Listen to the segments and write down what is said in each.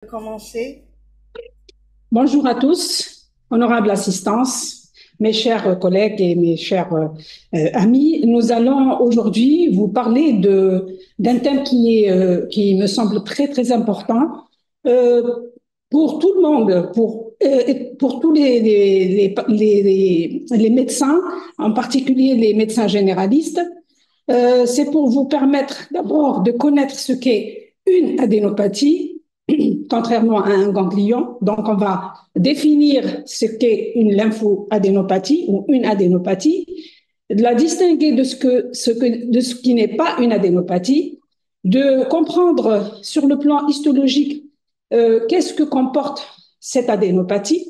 Commencer. Bonjour à tous, honorable assistance, mes chers collègues et mes chers amis. Nous allons aujourd'hui vous parler d'un thème qui me semble très, très important euh, pour tout le monde, pour tous les médecins, en particulier les médecins généralistes. C'est pour vous permettre d'abord de connaître ce qu'est une adénopathie, contrairement à un ganglion. Donc, on va définir ce qu'est une lymphoadénopathie ou une adénopathie, de la distinguer de ce qui n'est pas une adénopathie, de comprendre sur le plan histologique qu'est-ce que comporte cette adénopathie,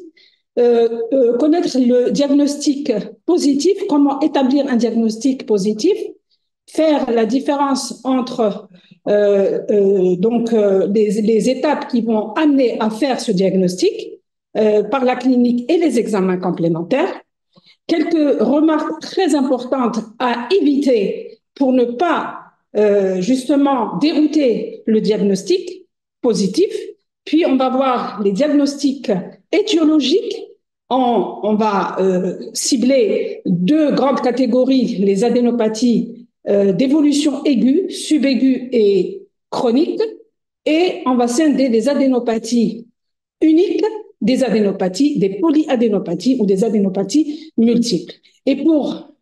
connaître le diagnostic positif, comment établir un diagnostic positif, faire la différence entre les étapes qui vont amener à faire ce diagnostic par la clinique et les examens complémentaires. Quelques remarques très importantes à éviter pour ne pas justement dérouter le diagnostic positif. Puis on va voir les diagnostics étiologiques. On va cibler deux grandes catégories, les adénopathies d'évolution aiguë, subaiguë et chronique. Et on va scinder les adénopathies uniques, des adénopathies, des polyadénopathies ou des adénopathies multiples. Et pour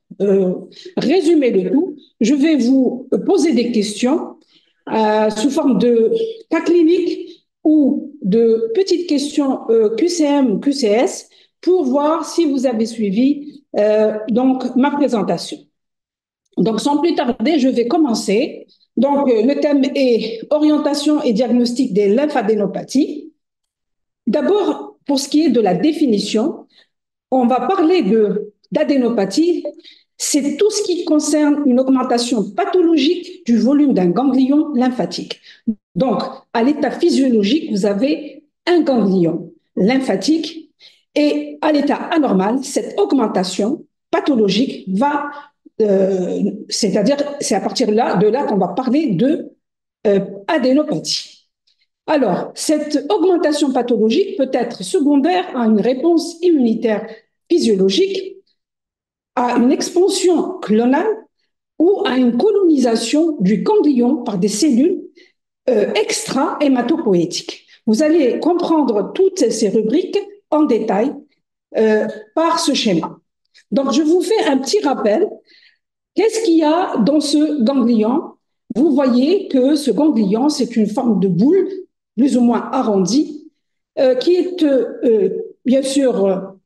résumer le tout, je vais vous poser des questions sous forme de cas cliniques ou de petites questions QCM ou QCS pour voir si vous avez suivi donc ma présentation. Donc, sans plus tarder, je vais commencer. Donc, le thème est orientation et diagnostic des lymphadénopathies. D'abord, pour ce qui est de la définition, on va parler d'adénopathie. C'est tout ce qui concerne une augmentation pathologique du volume d'un ganglion lymphatique. Donc, à l'état physiologique, vous avez un ganglion lymphatique et à l'état anormal, cette augmentation pathologique va, c'est-à-dire, c'est à partir de là qu'on va parler de adénopathie. Alors, cette augmentation pathologique peut être secondaire à une réponse immunitaire physiologique, à une expansion clonale ou à une colonisation du ganglion par des cellules extra-hématopoïétiques. Vous allez comprendre toutes ces rubriques en détail par ce schéma. Donc, je vous fais un petit rappel. Qu'est-ce qu'il y a dans ce ganglion? Vous voyez que ce ganglion, c'est une forme de boule, plus ou moins arrondie, qui est bien sûr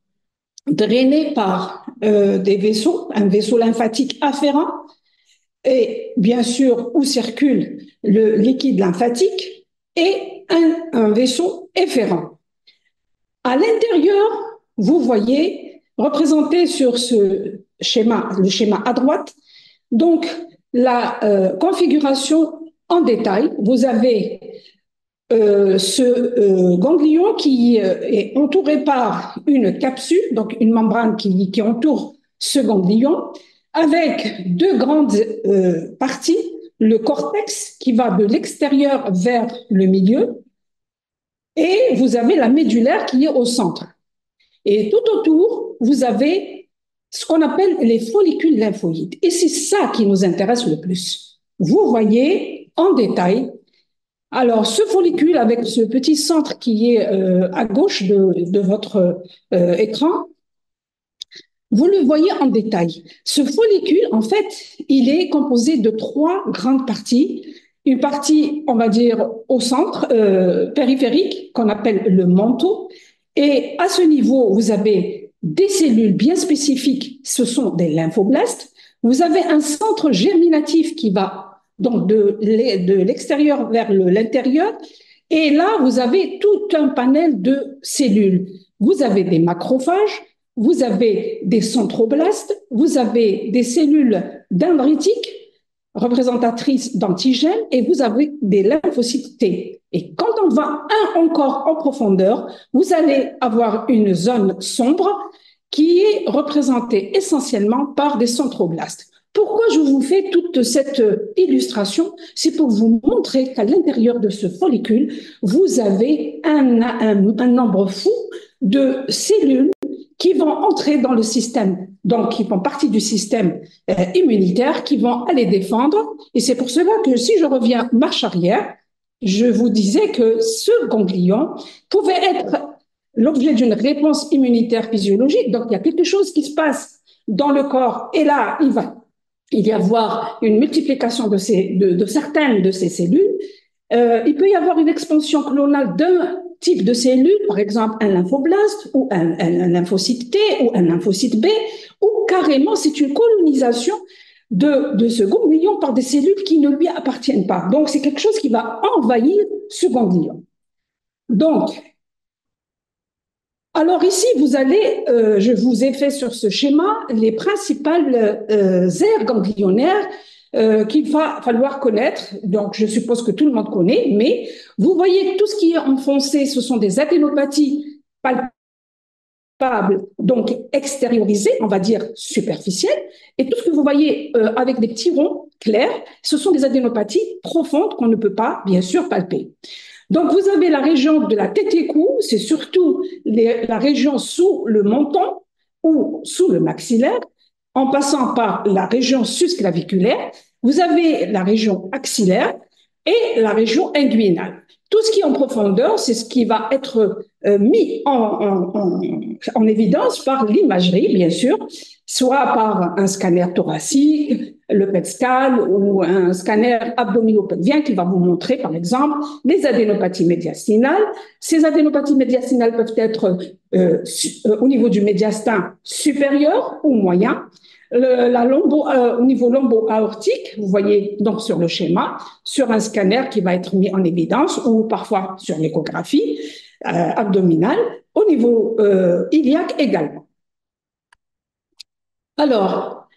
drainé par des vaisseaux, un vaisseau lymphatique afférent, et bien sûr où circule le liquide lymphatique, et un vaisseau efférent. À l'intérieur, vous voyez représenté sur ce schéma, le schéma à droite, donc la configuration en détail. Vous avez ce ganglion qui est entouré par une capsule, donc une membrane qui entoure ce ganglion, avec deux grandes parties, le cortex qui va de l'extérieur vers le milieu, et vous avez la médullaire qui est au centre. Et tout autour, vous avez ce qu'on appelle les follicules lymphoïdes. Et c'est ça qui nous intéresse le plus. Vous voyez en détail. Alors, ce follicule, avec ce petit centre qui est à gauche de votre écran, vous le voyez en détail. Ce follicule, en fait, il est composé de trois grandes parties. Une partie, on va dire, au centre, périphérique, qu'on appelle le manteau. Et à ce niveau, vous avez des cellules bien spécifiques, ce sont des lymphoblastes. Vous avez un centre germinatif qui va donc de l'extérieur vers l'intérieur. Et là, vous avez tout un panel de cellules. Vous avez des macrophages, vous avez des centroblastes, vous avez des cellules dendritiques représentatrices d'antigènes et vous avez des lymphocytes T. Et quand on va encore en profondeur, vous allez avoir une zone sombre qui est représentée essentiellement par des centroblastes. Pourquoi je vous fais toute cette illustration? C'est pour vous montrer qu'à l'intérieur de ce follicule, vous avez un nombre fou de cellules qui vont entrer dans le système, donc qui font partie du système immunitaire, qui vont aller défendre. Et c'est pour cela que si je reviens marche arrière, je vous disais que ce ganglion pouvait être l'objet d'une réponse immunitaire physiologique. Donc, il y a quelque chose qui se passe dans le corps et là, il va y avoir une multiplication de certaines de ces cellules. Il peut y avoir une expansion clonale d'un type de cellule, par exemple un lymphoblaste ou un lymphocyte T ou un lymphocyte B, ou carrément c'est une colonisation de ce ganglion par des cellules qui ne lui appartiennent pas. Donc c'est quelque chose qui va envahir ce ganglion. Donc, alors ici, je vous ai fait sur ce schéma les principales aires ganglionnaires qu'il va falloir connaître. Donc, je suppose que tout le monde connaît, mais vous voyez tout ce qui est enfoncé, ce sont des adénopathies palpables, donc extériorisées, on va dire superficielles, et tout ce que vous voyez avec des petits ronds clairs, ce sont des adénopathies profondes qu'on ne peut pas, bien sûr, palper. Donc, vous avez la région de la tête et cou, c'est surtout la région sous le menton ou sous le maxillaire, en passant par la région susclaviculaire. Vous avez la région axillaire et la région inguinale. Tout ce qui est en profondeur, c'est ce qui va être mis en évidence par l'imagerie, bien sûr, soit par un scanner thoracique, le PET-scan ou un scanner abdominopelvien qui va vous montrer, par exemple, les adénopathies médiastinales. Ces adénopathies médiastinales peuvent être au niveau du médiastin supérieur ou moyen. Au niveau lombo-aortique, vous voyez donc sur le schéma, sur un scanner qui va être mis en évidence ou parfois sur l'échographie abdominale, au niveau iliaque également. Alors,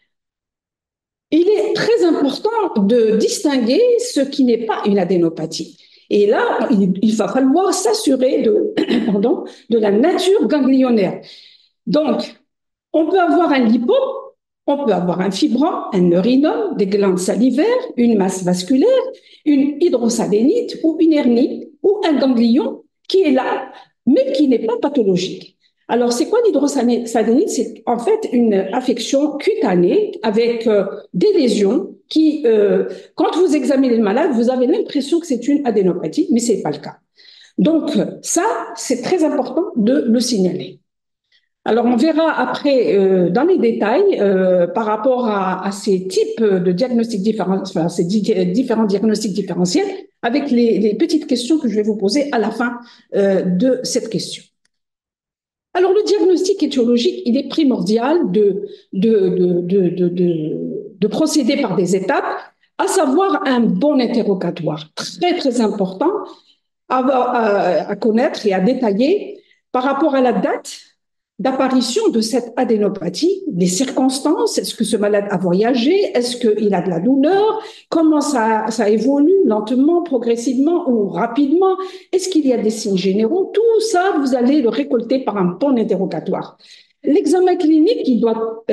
il est très important de distinguer ce qui n'est pas une adénopathie. Et là, il va falloir s'assurer de la nature ganglionnaire. Donc, on peut avoir un lipome, on peut avoir un fibrome, un neurinome, des glandes salivaires, une masse vasculaire, une hydrosadénite ou une hernie ou un ganglion qui est là, mais qui n'est pas pathologique. Alors, c'est quoi l'hydrosadénite? C'est en fait une affection cutanée avec des lésions qui, quand vous examinez le malade, vous avez l'impression que c'est une adénopathie, mais ce n'est pas le cas. Donc, ça, c'est très important de le signaler. Alors, on verra après dans les détails par rapport à ces types de diagnostics différents, enfin, ces différents diagnostics différentiels, avec les petites questions que je vais vous poser à la fin de cette question. Alors, le diagnostic étiologique, il est primordial de procéder par des étapes, à savoir un bon interrogatoire, très, très important à connaître et à détailler par rapport à la date d'apparition de cette adénopathie, les circonstances, est-ce que ce malade a voyagé, est-ce qu'il a de la douleur, comment ça évolue lentement, progressivement ou rapidement, est-ce qu'il y a des signes généraux, tout ça, vous allez le récolter par un bon interrogatoire. L'examen clinique, il doit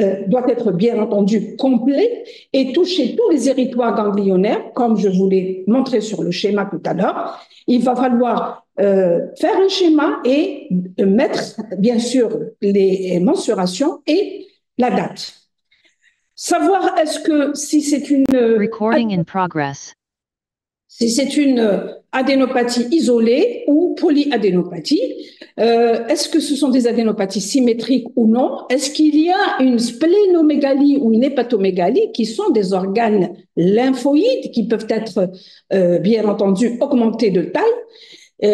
être bien entendu complet et toucher tous les territoires ganglionnaires, comme je vous l'ai montré sur le schéma tout à l'heure. Il va falloir faire un schéma et mettre, bien sûr, les mensurations et la date. Savoir est-ce que si c'est une adénopathie isolée ou polyadénopathie, est-ce que ce sont des adénopathies symétriques ou non? Est-ce qu'il y a une splénomégalie ou une hépatomégalie qui sont des organes lymphoïdes qui peuvent être, bien entendu, augmentés de taille,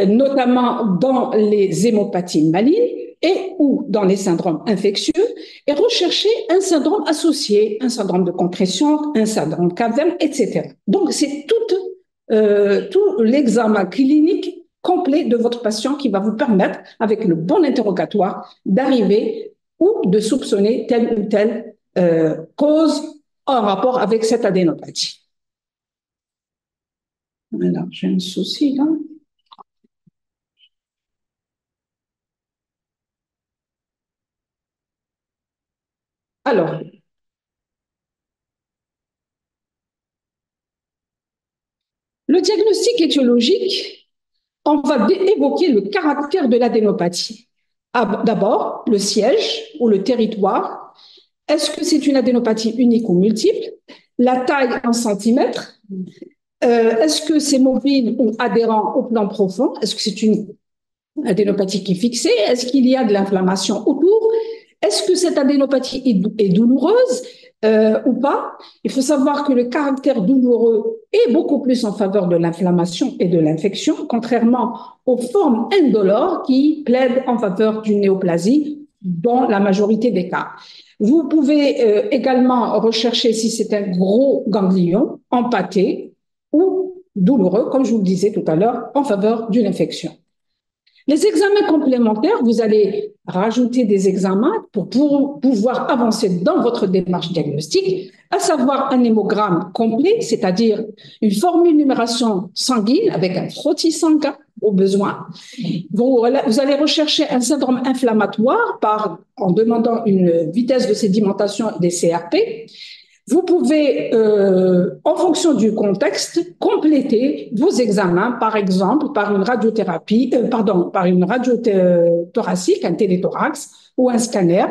notamment dans les hémopathies malignes et ou dans les syndromes infectieux, et rechercher un syndrome associé, un syndrome de compression, un syndrome caverne, etc. Donc, c'est tout l'examen clinique complet de votre patient qui va vous permettre, avec le bon interrogatoire, d'arriver ou de soupçonner telle ou telle cause en rapport avec cette adénopathie. Alors, j'ai un souci là. Alors, Le diagnostic étiologique, on va évoquer le caractère de l'adénopathie. D'abord, le siège ou le territoire. Est-ce que c'est une adénopathie unique ou multiple? La taille en centimètres. Est-ce que c'est mobile ou adhérent au plan profond? Est-ce que c'est une adénopathie qui est fixée? Est-ce qu'il y a de l'inflammation autour? Est-ce que cette adénopathie est douloureuse ou pas? Il faut savoir que le caractère douloureux est beaucoup plus en faveur de l'inflammation et de l'infection, contrairement aux formes indolores qui plaident en faveur d'une néoplasie dans la majorité des cas. Vous pouvez également rechercher si c'est un gros ganglion empâté ou douloureux, comme je vous le disais tout à l'heure, en faveur d'une infection. Les examens complémentaires, vous allez rajouter des examens pour pouvoir avancer dans votre démarche diagnostique, à savoir un hémogramme complet, c'est-à-dire une formule numération sanguine avec un frottis sanguin au besoin. Vous allez rechercher un syndrome inflammatoire en demandant une vitesse de sédimentation des CRP. Vous pouvez, en fonction du contexte, compléter vos examens, par exemple, par une radiothérapie, par une radio thoracique, un téléthorax ou un scanner,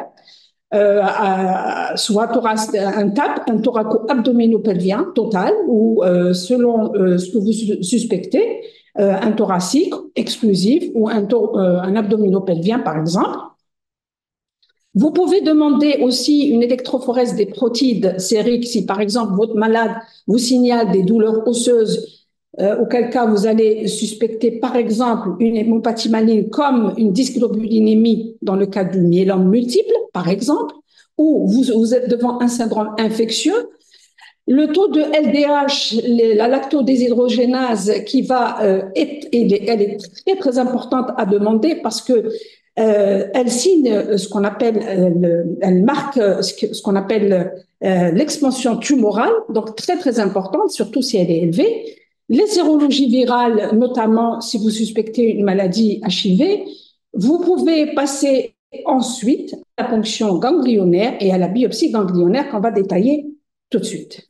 soit un TAP, un thoraco-abdominopelvien total, ou selon ce que vous suspectez, un thoracique exclusif ou un abdominopelvien, par exemple. Vous pouvez demander aussi une électrophorèse des protides sériques si, par exemple, votre malade vous signale des douleurs osseuses, auquel cas vous allez suspecter, par exemple, une hémopathie maligne comme une dysglobulinémie dans le cas du myélome multiple, par exemple, ou vous êtes devant un syndrome infectieux. Le taux de LDH, la lactodéshydrogénase, elle est très, très importante à demander parce que elle signe ce qu'on appelle, elle marque ce qu'on appelle l'expansion tumorale, donc très très importante, surtout si elle est élevée. Les sérologies virales, notamment si vous suspectez une maladie HIV, vous pouvez passer ensuite à la ponction ganglionnaire et à la biopsie ganglionnaire qu'on va détailler tout de suite.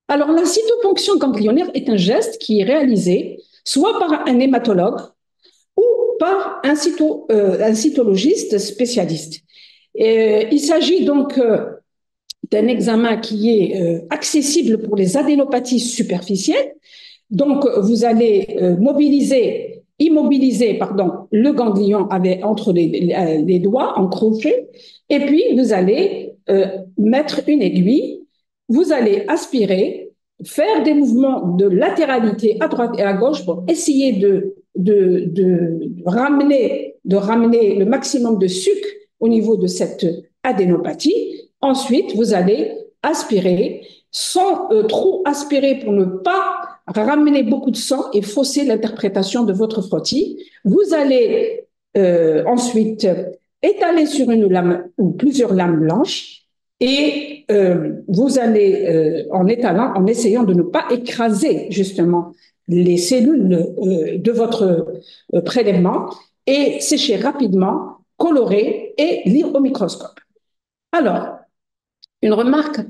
Alors, la cytoponction ganglionnaire est un geste qui est réalisé soit par un hématologue ou par un cytologiste spécialiste. Il s'agit donc d'un examen qui est accessible pour les adénopathies superficielles. Donc, vous allez immobiliser le ganglion entre les doigts en crochet, et puis vous allez mettre une aiguille. Vous allez aspirer, faire des mouvements de latéralité à droite et à gauche pour essayer de ramener le maximum de sucre au niveau de cette adénopathie. Ensuite, vous allez aspirer sans trop aspirer pour ne pas ramener beaucoup de sang et fausser l'interprétation de votre frottis. Vous allez ensuite étaler sur une lame ou plusieurs lames blanches. Et vous allez, en essayant de ne pas écraser justement les cellules de votre prélèvement, et sécher rapidement, colorer et lire au microscope. Alors, une remarque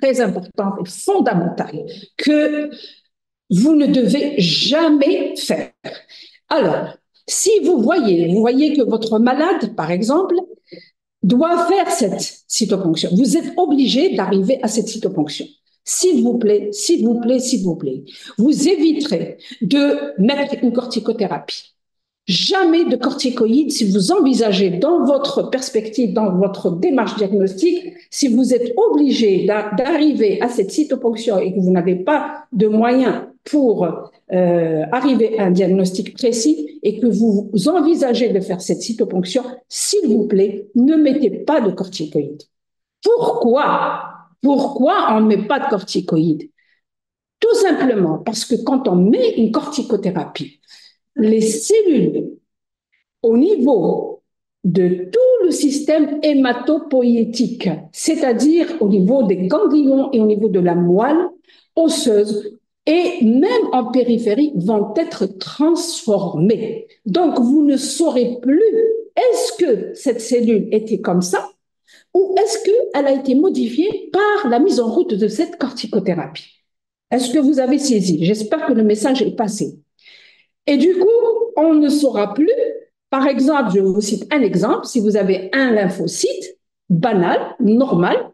très importante et fondamentale que vous ne devez jamais faire. Alors, si vous voyez que votre malade, par exemple, doit faire cette cytoponction. Vous êtes obligé d'arriver à cette cytoponction. S'il vous plaît, s'il vous plaît, s'il vous plaît, vous éviterez de mettre une corticothérapie. Jamais de corticoïdes si vous envisagez dans votre perspective, dans votre démarche diagnostique, si vous êtes obligé d'arriver à cette cytoponction et que vous n'avez pas de moyens pour arriver à un diagnostic précis et que vous envisagez de faire cette cytoponction, s'il vous plaît, ne mettez pas de corticoïdes. Pourquoi on ne met pas de corticoïdes? Tout simplement parce que quand on met une corticothérapie, les cellules au niveau de tout le système hématopoïétique, c'est-à-dire au niveau des ganglions et au niveau de la moelle osseuse, et même en périphérie, vont être transformées. Donc, vous ne saurez plus, est-ce que cette cellule était comme ça ou est-ce qu'elle a été modifiée par la mise en route de cette corticothérapie? Est-ce que vous avez saisi? J'espère que le message est passé. Et du coup, on ne saura plus, par exemple, je vous cite un exemple, si vous avez un lymphocyte banal, normal,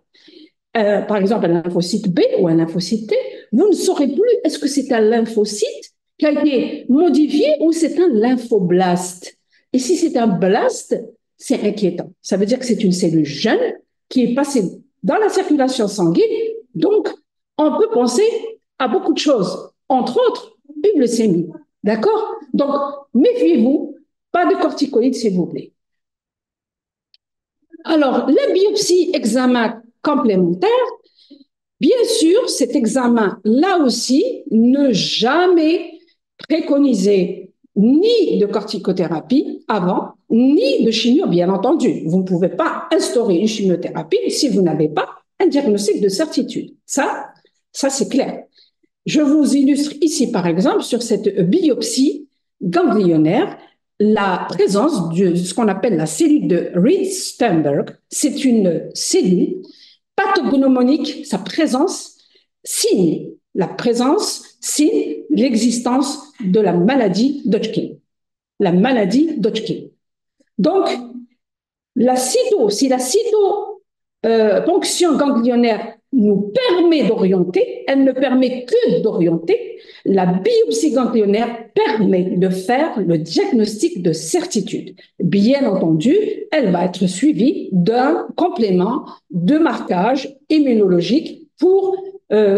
par exemple un lymphocyte B ou un lymphocyte T, vous ne saurez plus est-ce que c'est un lymphocyte qui a été modifié ou c'est un lymphoblaste. Et si c'est un blaste, c'est inquiétant. Ça veut dire que c'est une cellule jeune qui est passée dans la circulation sanguine. Donc, on peut penser à beaucoup de choses, entre autres une leucémie. D'accord? Donc, méfiez-vous, pas de corticoïdes, s'il vous plaît. Alors, la biopsie examen complémentaire, bien sûr, cet examen, là aussi, ne jamais préconiser ni de corticothérapie avant, ni de chimio, bien entendu. Vous ne pouvez pas instaurer une chimiothérapie si vous n'avez pas un diagnostic de certitude. Ça c'est clair. Je vous illustre ici, par exemple, sur cette biopsie ganglionnaire, la présence de ce qu'on appelle la cellule de Reed-Sternberg. C'est une cellule pathognomonique, sa présence signe l'existence de la maladie d'Hodgkin. La maladie d'Hodgkin. Donc, si la cytoponction ganglionnaire nous permet d'orienter, elle ne permet que d'orienter. La biopsie ganglionnaire permet de faire le diagnostic de certitude. Bien entendu, elle va être suivie d'un complément de marquage immunologique pour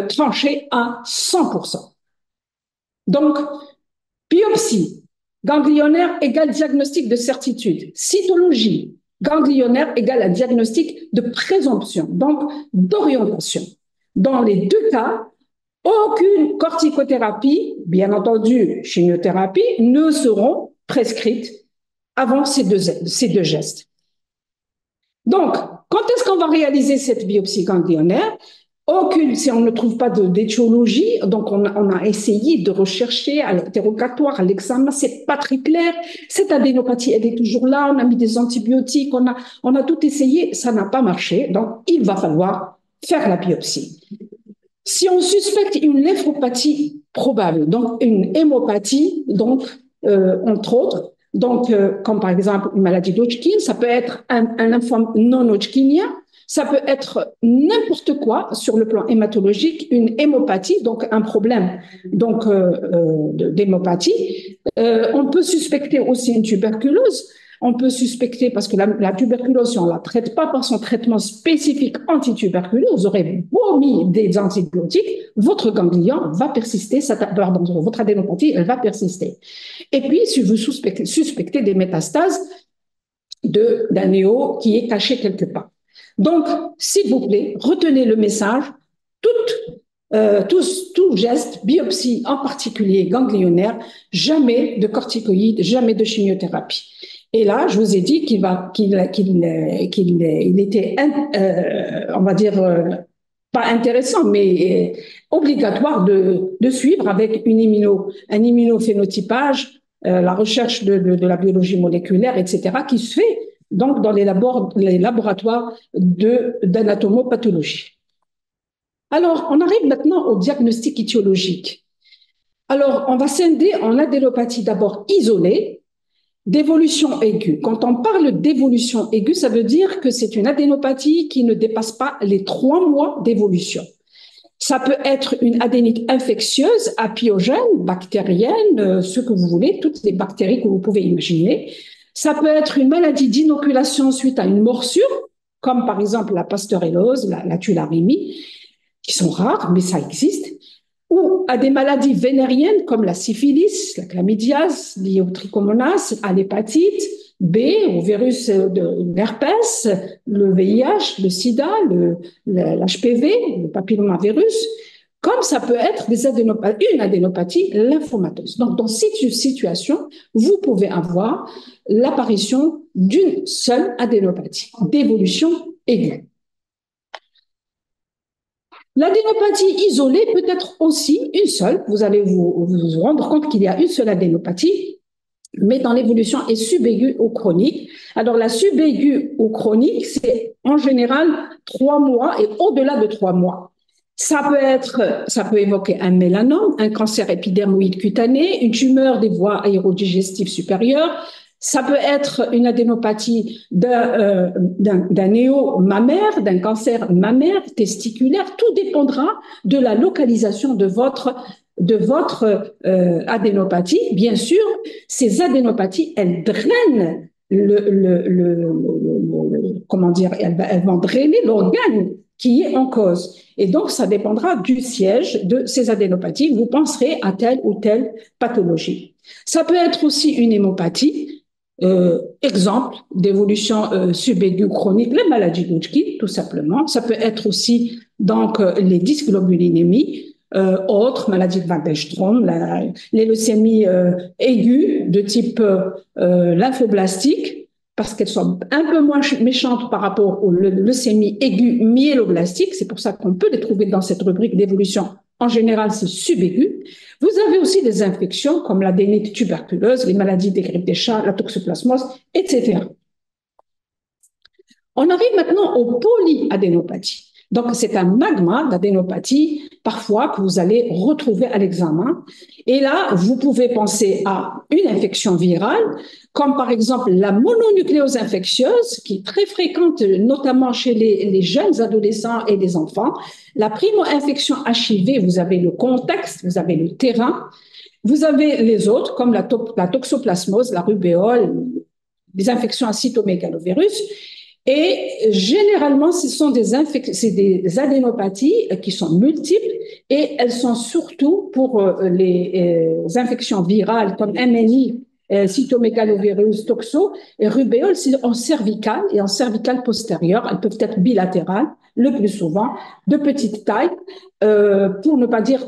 trancher à 100%. Donc, biopsie ganglionnaire égale diagnostic de certitude. Cytologie ganglionnaire égale un diagnostic de présomption, donc d'orientation. Dans les deux cas, aucune corticothérapie, bien entendu chimiothérapie, ne seront prescrites avant ces deux gestes. Donc, quand est-ce qu'on va réaliser cette biopsie ganglionnaire? Si on ne trouve pas d'étiologie, donc on a essayé de rechercher à l'interrogatoire, à l'examen, c'est pas très clair. Cette adénopathie, elle est toujours là, on a mis des antibiotiques, on a tout essayé, ça n'a pas marché, donc il va falloir faire la biopsie. Si on suspecte une lymphopathie probable, donc une hémopathie, donc entre autres, donc comme par exemple une maladie d'Hodgkin, ça peut être un lymphome non hodgkinien, ça peut être n'importe quoi sur le plan hématologique, une hémopathie, donc un problème d'hémopathie. On peut suspecter aussi une tuberculose. On peut suspecter, parce que la tuberculose, si on ne la traite pas par son traitement spécifique antituberculeux, vous aurez beau mis des antibiotiques, votre ganglion va persister, votre adénopathie, elle va persister. Et puis, si vous suspectez des métastases d'un néo qui est caché quelque part. Donc, s'il vous plaît, retenez le message, tout geste, biopsie en particulier ganglionnaire, jamais de corticoïdes, jamais de chimiothérapie. Et là, je vous ai dit qu'il était, on va dire, pas intéressant, mais obligatoire de suivre avec un immunophénotypage, la recherche de la biologie moléculaire, etc., qui se fait donc dans les laboratoires d'anatomopathologie. Alors, on arrive maintenant au diagnostic étiologique. Alors, on va scinder en adénopathie d'abord isolée, d'évolution aiguë. Quand on parle d'évolution aiguë, ça veut dire que c'est une adénopathie qui ne dépasse pas les 3 mois d'évolution. Ça peut être une adénite infectieuse, apiogène, bactérienne, ce que vous voulez, toutes les bactéries que vous pouvez imaginer. Ça peut être une maladie d'inoculation suite à une morsure, comme par exemple la pasteurellose, la tularemie, qui sont rares, mais ça existe, ou à des maladies vénériennes comme la syphilis, la chlamydiase liée au trichomonas, à l'hépatite B, au virus de l'herpès, le VIH, le sida, l'HPV, le papillomavirus, comme ça peut être une adénopathie lymphomatose. Donc, dans cette situation, vous pouvez avoir l'apparition d'une seule adénopathie d'évolution aiguë. L'adénopathie isolée peut être aussi une seule. Vous allez vous rendre compte qu'il y a une seule adénopathie, mais dans l'évolution est subaiguë ou chronique. Alors, la subaiguë ou chronique, c'est en général 3 mois et au-delà de 3 mois. Ça peut évoquer un mélanome, un cancer épidermoïde cutané, une tumeur des voies aérodigestives supérieures. Ça peut être une adénopathie d'un néo-mammaire, d'un cancer mammaire, testiculaire. Tout dépendra de la localisation de votre adénopathie. Bien sûr, ces adénopathies, elles drainent comment dire, elles vont drainer l'organe qui est en cause. Et donc, ça dépendra du siège de ces adénopathies. Vous penserez à telle ou telle pathologie. Ça peut être aussi une hémopathie, exemple d'évolution subaiguë chronique, les maladies d'Hodgkin, tout simplement. Ça peut être aussi donc les dysglobulinémies, autres maladies de Waldenström, les leucémies aiguës de type lymphoblastique, parce qu'elles sont un peu moins méchantes par rapport aux leucémies aiguës myéloblastiques. C'est pour ça qu'on peut les trouver dans cette rubrique d'évolution. En général, c'est subaigu. Vous avez aussi des infections comme l'adénite tuberculeuse, les maladies des grippes des chats, la toxoplasmose, etc. On arrive maintenant aux polyadénopathies. Donc, c'est un magma d'adénopathie, parfois, que vous allez retrouver à l'examen. Et là, vous pouvez penser à une infection virale, comme par exemple la mononucléose infectieuse, qui est très fréquente, notamment chez les jeunes adolescents et les enfants. La primo-infection HIV, vous avez le contexte, vous avez le terrain. Vous avez les autres, comme la toxoplasmose, la rubéole, les infections à cytomégalovirus. Et généralement, ce sont des adénopathies qui sont multiples et elles sont surtout pour les infections virales comme MNI, cytomégalovirus, toxo et rubéole en cervical et en cervical postérieur. Elles peuvent être bilatérales, le plus souvent, de petite taille, pour ne pas dire,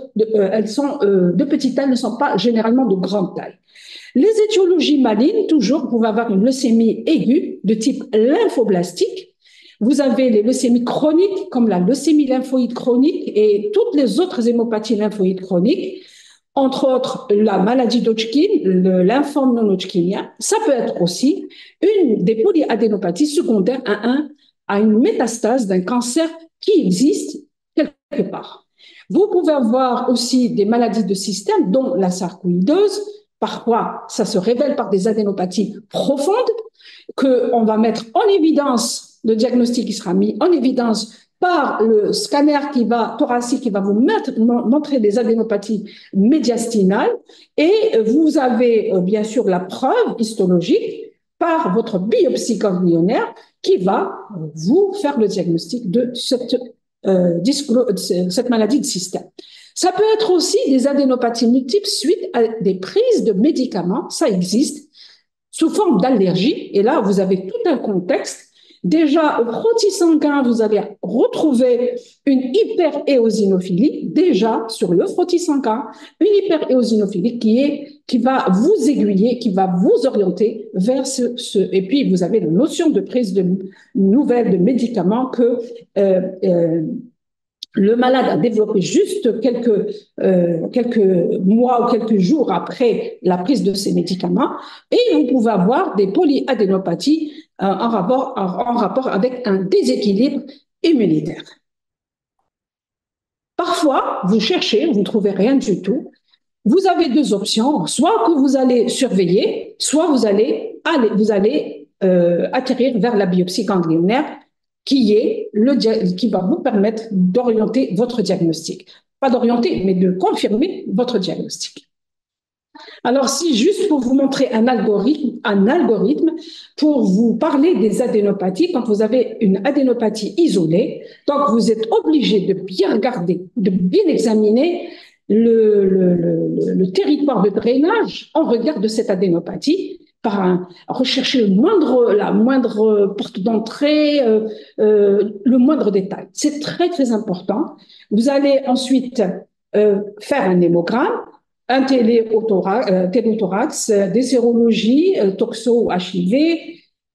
elles sont de petite taille, ne sont pas généralement de grande taille. Les étiologies malignes, toujours, vous pouvez avoir une leucémie aiguë de type lymphoblastique. Vous avez les leucémies chroniques, comme la leucémie lymphoïde chronique et toutes les autres hémopathies lymphoïdes chroniques, entre autres la maladie d'Hodgkin, le lymphome non-Hodgkinien. Ça peut être aussi une des polyadénopathies secondaires à une métastase d'un cancer qui existe quelque part. Vous pouvez avoir aussi des maladies de système, dont la sarcoïdose. Parfois, ça se révèle par des adénopathies profondes qu'on va mettre en évidence, le diagnostic qui sera mis en évidence par le scanner thoracique qui va vous montrer des adénopathies médiastinales et vous avez bien sûr la preuve histologique par votre biopsie ganglionnaire qui va vous faire le diagnostic de cette maladie de système. Ça peut être aussi des adénopathies multiples suite à des prises de médicaments, ça existe, sous forme d'allergie. Et là, vous avez tout un contexte. Déjà, au frottis sanguin, vous allez retrouver une hyperéosinophilie, déjà sur le frottis sanguin, une hyperéosinophilie qui va vous aiguiller, qui va vous orienter vers et puis vous avez la notion de prise de nouvelles de médicaments que le malade a développé juste quelques mois ou quelques jours après la prise de ces médicaments et vous pouvez avoir des polyadénopathies en rapport avec un déséquilibre immunitaire. Parfois, vous cherchez, vous ne trouvez rien du tout. Vous avez deux options, soit que vous allez surveiller, soit vous allez atterrir vers la biopsie ganglionnaire qui va vous permettre d'orienter votre diagnostic. Pas d'orienter, mais de confirmer votre diagnostic. Alors, si juste pour vous montrer un algorithme pour vous parler des adénopathies, quand vous avez une adénopathie isolée, donc vous êtes obligé de bien regarder, de bien examiner le territoire de drainage en regard de cette adénopathie, rechercher la moindre porte d'entrée, le moindre détail. C'est très, très important. Vous allez ensuite faire un hémogramme, un télothorax, des sérologies, toxo, HIV.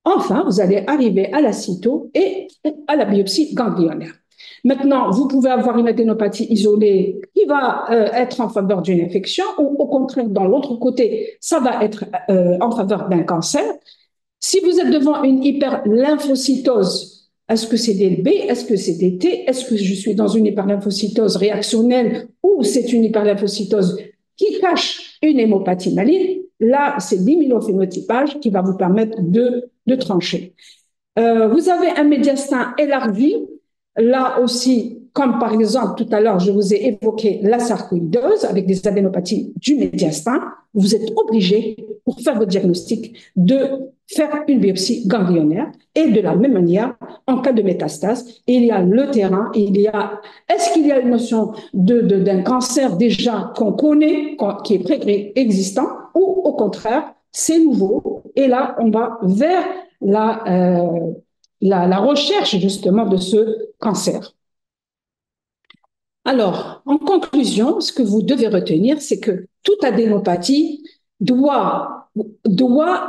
Enfin, vous allez arriver à la cyto et à la biopsie ganglionnaire. Maintenant, vous pouvez avoir une adénopathie isolée qui va être en faveur d'une infection ou au contraire, dans l'autre côté, ça va être en faveur d'un cancer. Si vous êtes devant une hyperlymphocytose, Est-ce que c'est des B? Est-ce que c'est des T? Est-ce que je suis dans une hyperlymphocytose réactionnelle ou c'est une hyperlymphocytose qui cache une hémopathie maligne? Là, c'est l'immunophénotypage qui va vous permettre de trancher. Vous avez un médiastin élargi. Là aussi, comme par exemple, tout à l'heure, je vous ai évoqué la sarcoïdose avec des adénopathies du médiastin. Vous êtes obligé, pour faire votre diagnostic, de faire une biopsie ganglionnaire. Et de la même manière, en cas de métastase, il y a le terrain, est-ce qu'il y a une notion d'un cancer déjà qu'on connaît, qui est préexistant, ou au contraire, c'est nouveau. Et là, on va vers la recherche justement de ce cancer. Alors, en conclusion, ce que vous devez retenir, c'est que toute adénopathie doit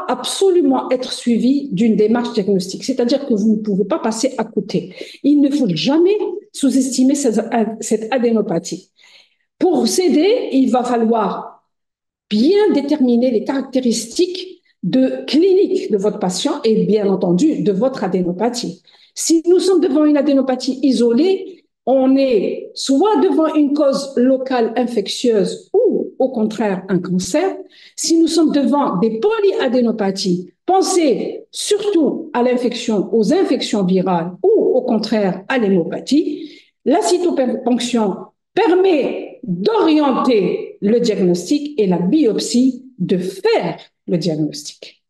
absolument être suivie d'une démarche diagnostique. C'est-à-dire que vous ne pouvez pas passer à côté. Il ne faut jamais sous-estimer cette adénopathie. Pour s'aider, il va falloir bien déterminer les caractéristiques cliniques de votre patient et bien entendu de votre adénopathie. Si nous sommes devant une adénopathie isolée, on est soit devant une cause locale infectieuse ou au contraire un cancer. Si nous sommes devant des polyadénopathies, pensez surtout à l'infection, aux infections virales ou au contraire à l'hémopathie. La cytoponction permet d'orienter le diagnostic et la biopsie de faire le diagnostic.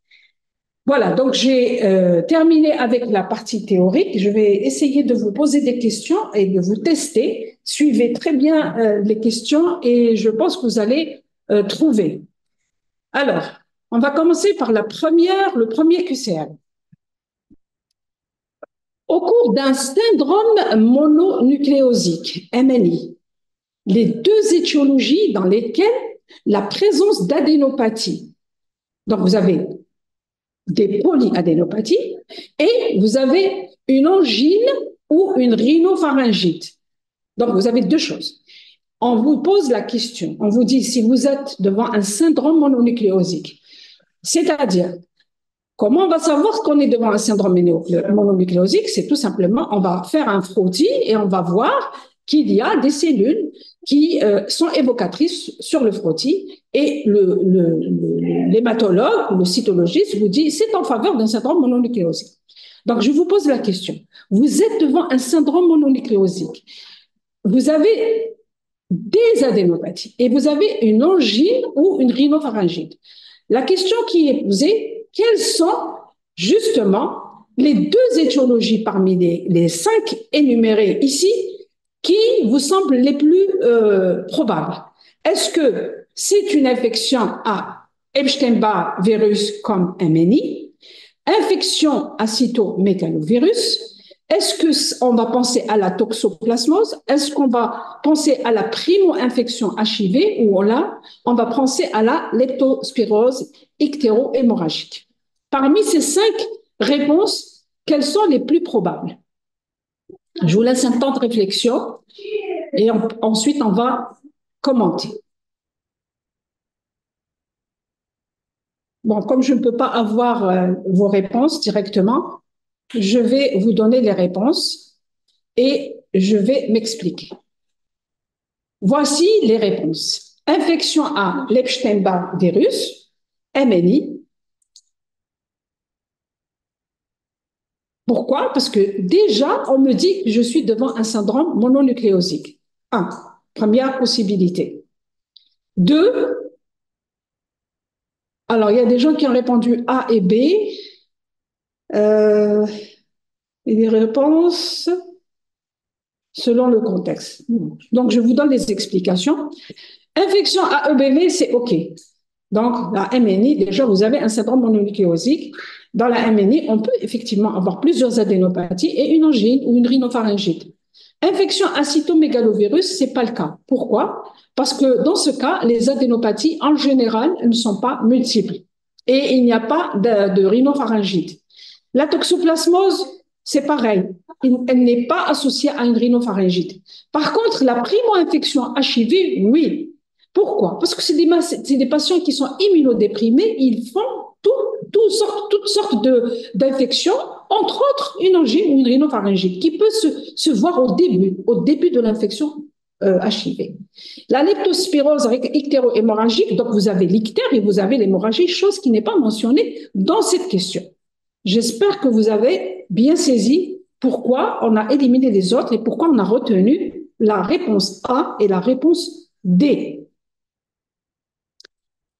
Voilà, donc j'ai terminé avec la partie théorique. Je vais essayer de vous poser des questions et de vous tester. Suivez très bien les questions et je pense que vous allez trouver. Alors, on va commencer par le premier QCL. Au cours d'un syndrome mononucléosique, MNI, les deux étiologies dans lesquelles la présence d'adénopathie, donc vous avez des polyadénopathies et vous avez une angine ou une rhinopharyngite. Donc vous avez deux choses. On vous pose la question, on vous dit si vous êtes devant un syndrome mononucléosique, c'est-à-dire comment on va savoir qu'on est devant un syndrome mononucléosique? C'est tout simplement, on va faire un frottis et on va voir qu'il y a des cellules qui sont évocatrices sur le frottis et l'hématologue ou le cytologiste vous dit c'est en faveur d'un syndrome mononucléosique. Donc, je vous pose la question. Vous êtes devant un syndrome mononucléosique. Vous avez des adénopathies et vous avez une angine ou une rhinopharyngite. La question qui est posée, quelles sont justement les deux étiologies parmi les 5 énumérées ici qui vous semblent les plus probables? Est-ce que c'est une infection à Epstein-Barr virus comme MNI, infection à cytomégalovirus? Est-ce qu'on va penser à la toxoplasmose? Est-ce qu'on va penser à la primo-infection HIV ou là, on va penser à la leptospirose ictéro-hémorragique? Parmi ces 5 réponses, quelles sont les plus probables? Je vous laisse un temps de réflexion et ensuite on va commenter. Bon, comme je ne peux pas avoir vos réponses directement, je vais vous donner les réponses et je vais m'expliquer. Voici les réponses. Infection à l'Epstein-Barr virus, MNI. Pourquoi? Parce que déjà, on me dit que je suis devant un syndrome mononucléosique. 1. Première possibilité. 2. Alors, il y a des gens qui ont répondu A et B. Et des réponses selon le contexte. Donc, je vous donne les explications. Infection à EBV, c'est OK. Donc, la MNI, déjà, vous avez un syndrome mononucléosique. Dans la MNI, on peut effectivement avoir plusieurs adénopathies et une angine ou une rhinopharyngite. Infection à cytomégalovirus, ce n'est pas le cas. Pourquoi? Parce que dans ce cas, les adénopathies, en général, ne sont pas multiples. Et il n'y a pas de rhinopharyngite. La toxoplasmose, c'est pareil. Elle n'est pas associée à une rhinopharyngite. Par contre, la primo-infection HIV, oui. Pourquoi? Parce que c'est des patients qui sont immunodéprimés, ils font toutes sortes d'infections entre autres une angine ou une rhinopharyngite qui peut se voir au début de l'infection HIV. La leptospirose ictéro-hémorragique, donc vous avez l'ictère et vous avez l'hémorragie, chose qui n'est pas mentionnée dans cette question. J'espère que vous avez bien saisi pourquoi on a éliminé les autres et pourquoi on a retenu la réponse A et la réponse D.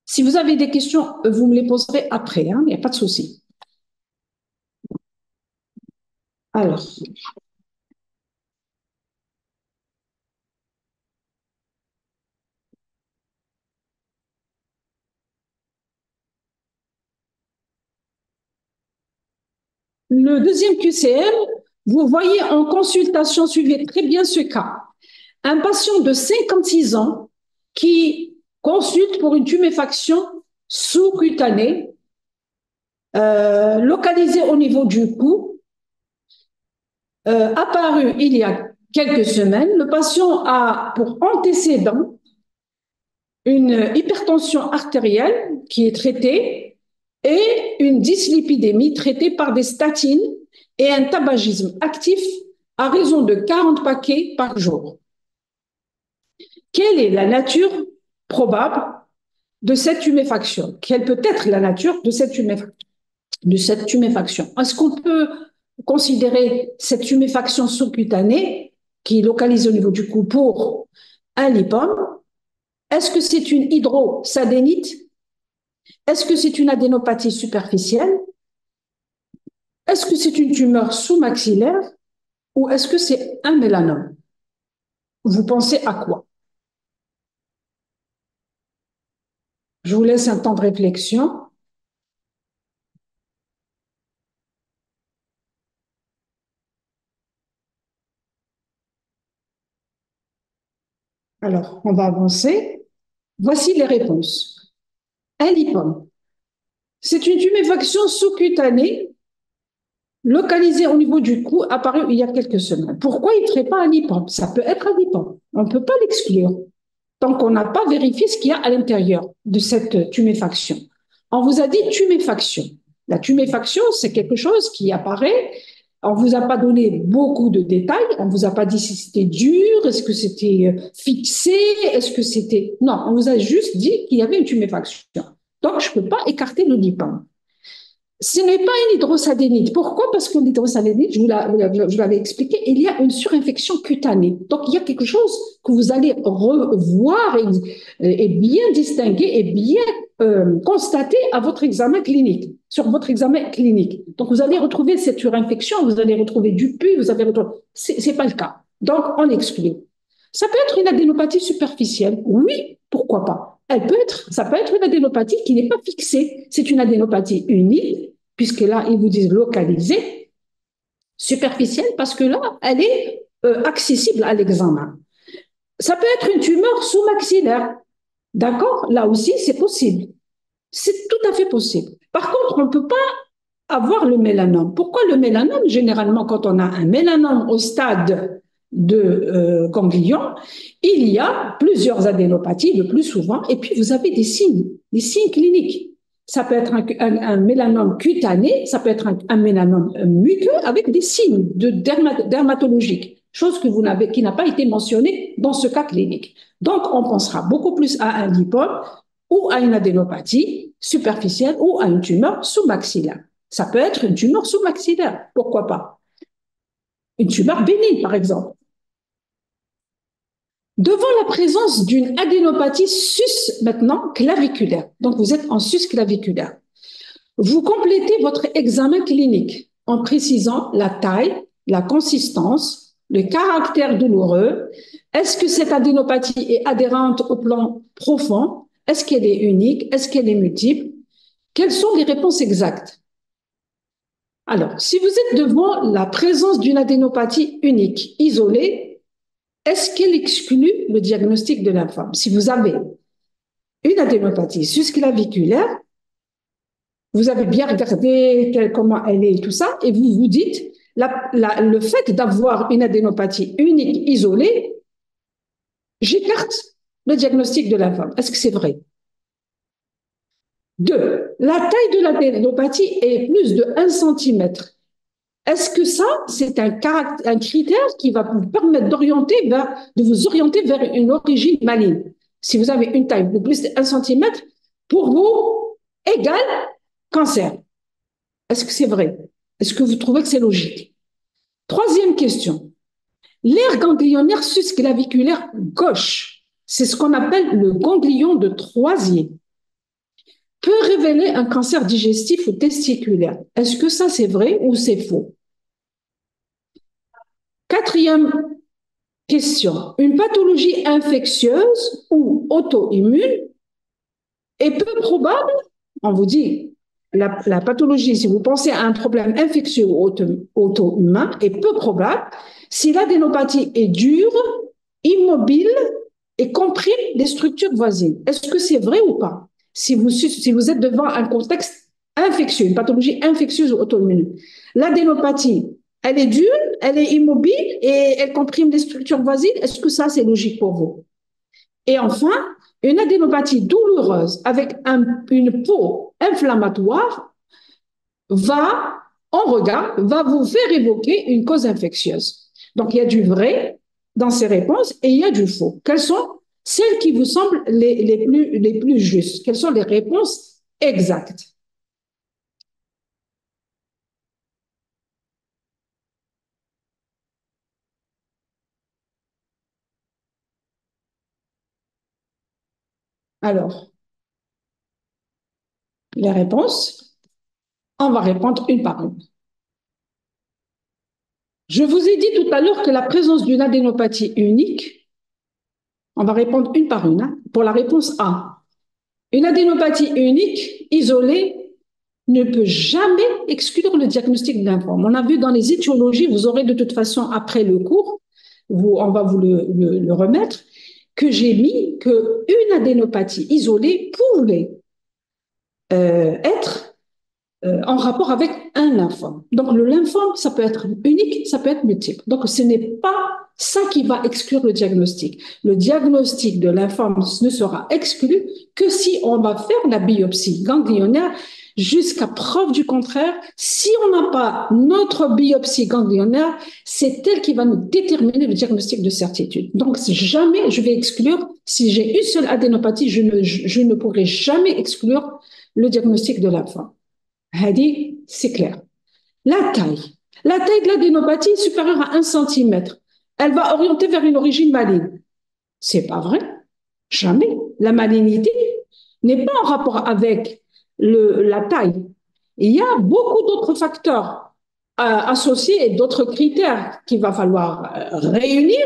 Si vous avez des questions, vous me les poserez après, hein, il n'y a pas de souci. Alors, le deuxième QCM, vous voyez en consultation, suivez très bien ce cas. Un patient de 56 ans qui consulte pour une tuméfaction sous-cutanée localisée au niveau du cou, apparu il y a quelques semaines. Le patient a pour antécédent une hypertension artérielle qui est traitée et une dyslipidémie traitée par des statines et un tabagisme actif à raison de 40 paquets par jour. Quelle est la nature probable de cette tuméfaction? Quelle peut être la nature de cette tuméfaction? Est-ce qu'on peut considérer cette tuméfaction sous-cutanée qui est localisée au niveau du cou pour un lipome? Est-ce que c'est une hydrosadénite? Est-ce que c'est une adénopathie superficielle? Est-ce que c'est une tumeur sous-maxillaire? Ou est-ce que c'est un mélanome? Vous pensez à quoi? Je vous laisse un temps de réflexion. Alors, on va avancer. Voici les réponses. Un lipome. C'est une tuméfaction sous-cutanée localisée au niveau du cou, apparue il y a quelques semaines. Pourquoi il ne ferait pas un lipome? Ça peut être un lipome. On ne peut pas l'exclure tant qu'on n'a pas vérifié ce qu'il y a à l'intérieur de cette tuméfaction. On vous a dit tuméfaction. La tuméfaction, c'est quelque chose qui apparaît. On ne vous a pas donné beaucoup de détails. On ne vous a pas dit si c'était dur, est-ce que c'était fixé, est-ce que c'était... Non, on vous a juste dit qu'il y avait une tuméfaction. Donc, je ne peux pas écarter le lipome. Ce n'est pas une hydrosadénite. Pourquoi? Parce que l'hydrosadénite, je vous l'avais expliqué, il y a une surinfection cutanée. Donc, il y a quelque chose que vous allez revoir et bien distinguer et bien constater à votre examen clinique, sur votre examen clinique. Donc, vous allez retrouver cette surinfection, vous allez retrouver du pus, vous allez retrouver... C'est pas le cas. Donc, on l'exclut. Ça peut être une adénopathie superficielle. Oui, pourquoi pas? Ça peut être une adénopathie qui n'est pas fixée. C'est une adénopathie unique, puisque là, ils vous disent localisée, superficielle, parce que là, elle est accessible à l'examen. Ça peut être une tumeur sous-maxillaire. D'accord? Là aussi, c'est possible. C'est tout à fait possible. Par contre, on ne peut pas avoir le mélanome. Pourquoi le mélanome? Généralement, quand on a un mélanome au stade de ganglion, il y a plusieurs adénopathies le plus souvent, et puis vous avez des signes cliniques. Ça peut être un mélanome cutané, ça peut être un mélanome muqueux avec des signes dermatologiques, chose qui n'a pas été mentionnée dans ce cas clinique. Donc, on pensera beaucoup plus à un lipome ou à une adénopathie superficielle ou à une tumeur sous-maxillaire. Ça peut être une tumeur sous-maxillaire, pourquoi pas? Une tumeur bénigne, par exemple. Devant la présence d'une adénopathie maintenant claviculaire, donc vous êtes en sus-claviculaire, vous complétez votre examen clinique en précisant la taille, la consistance, le caractère douloureux. Est-ce que cette adénopathie est adhérente au plan profond? Est-ce qu'elle est unique? Est-ce qu'elle est multiple? Quelles sont les réponses exactes? Alors, si vous êtes devant la présence d'une adénopathie unique, isolée, est-ce qu'elle exclut le diagnostic de lymphome? Si vous avez une adénopathie susclaviculaire, vous avez bien regardé comment elle est et tout ça, et vous vous dites, le fait d'avoir une adénopathie unique, isolée, j'écarte le diagnostic de lymphome. Est-ce que c'est vrai? 2. La taille de l'adénopathie est plus de 1 cm. Est-ce que ça, c'est un critère qui va vous permettre de vous orienter vers une origine maligne? Si vous avez une taille de plus de 1 centimètre, pour vous, égale cancer. Est-ce que c'est vrai? Est-ce que vous trouvez que c'est logique? Troisième question. L'aire ganglionnaire susclaviculaire gauche, c'est ce qu'on appelle le ganglion de Troisier, peut révéler un cancer digestif ou testiculaire. Est-ce que ça, c'est vrai ou c'est faux? Quatrième question. Une pathologie infectieuse ou auto-immune est peu probable, on vous dit, la pathologie, si vous pensez à un problème infectieux ou auto-humain, est peu probable si l'adénopathie est dure, immobile et comprime les structures voisines. Est-ce que c'est vrai ou pas? Si vous êtes devant un contexte infectieux, une pathologie infectieuse ou auto-immune, l'adénopathie, elle est dure, elle est immobile et elle comprime les structures voisines. Est-ce que ça, c'est logique pour vous? Et enfin, une adénopathie douloureuse avec une peau inflammatoire va vous faire évoquer une cause infectieuse. Donc, il y a du vrai dans ces réponses et il y a du faux. Quelles sont celles qui vous semblent les plus justes? Quelles sont les réponses exactes? Alors, les réponses, on va répondre une par une. Je vous ai dit tout à l'heure que la présence d'une adénopathie unique, on va répondre une par une, hein. Pour la réponse A, une adénopathie unique, isolée, ne peut jamais exclure le diagnostic de lymphome. On a vu dans les étiologies, vous aurez de toute façon après le cours, on va vous le remettre, que j'ai mis qu'une adénopathie isolée pouvait être en rapport avec un lymphome. Donc le lymphome, ça peut être unique, ça peut être multiple. Donc ce n'est pas ça qui va exclure le diagnostic. Le diagnostic de lymphome ne sera exclu que si on va faire la biopsie ganglionnaire jusqu'à preuve du contraire. Si on n'a pas notre biopsie ganglionnaire, c'est elle qui va nous déterminer le diagnostic de certitude. Donc jamais je vais exclure, si j'ai une seule adénopathie, je ne pourrai jamais exclure le diagnostic de lymphome. C'est clair. La taille. La taille de l'adénopathie est supérieure à 1 centimètre. Elle va orienter vers une origine maligne. C'est pas vrai. Jamais. La malignité n'est pas en rapport avec la taille. Il y a beaucoup d'autres facteurs associés et d'autres critères qu'il va falloir réunir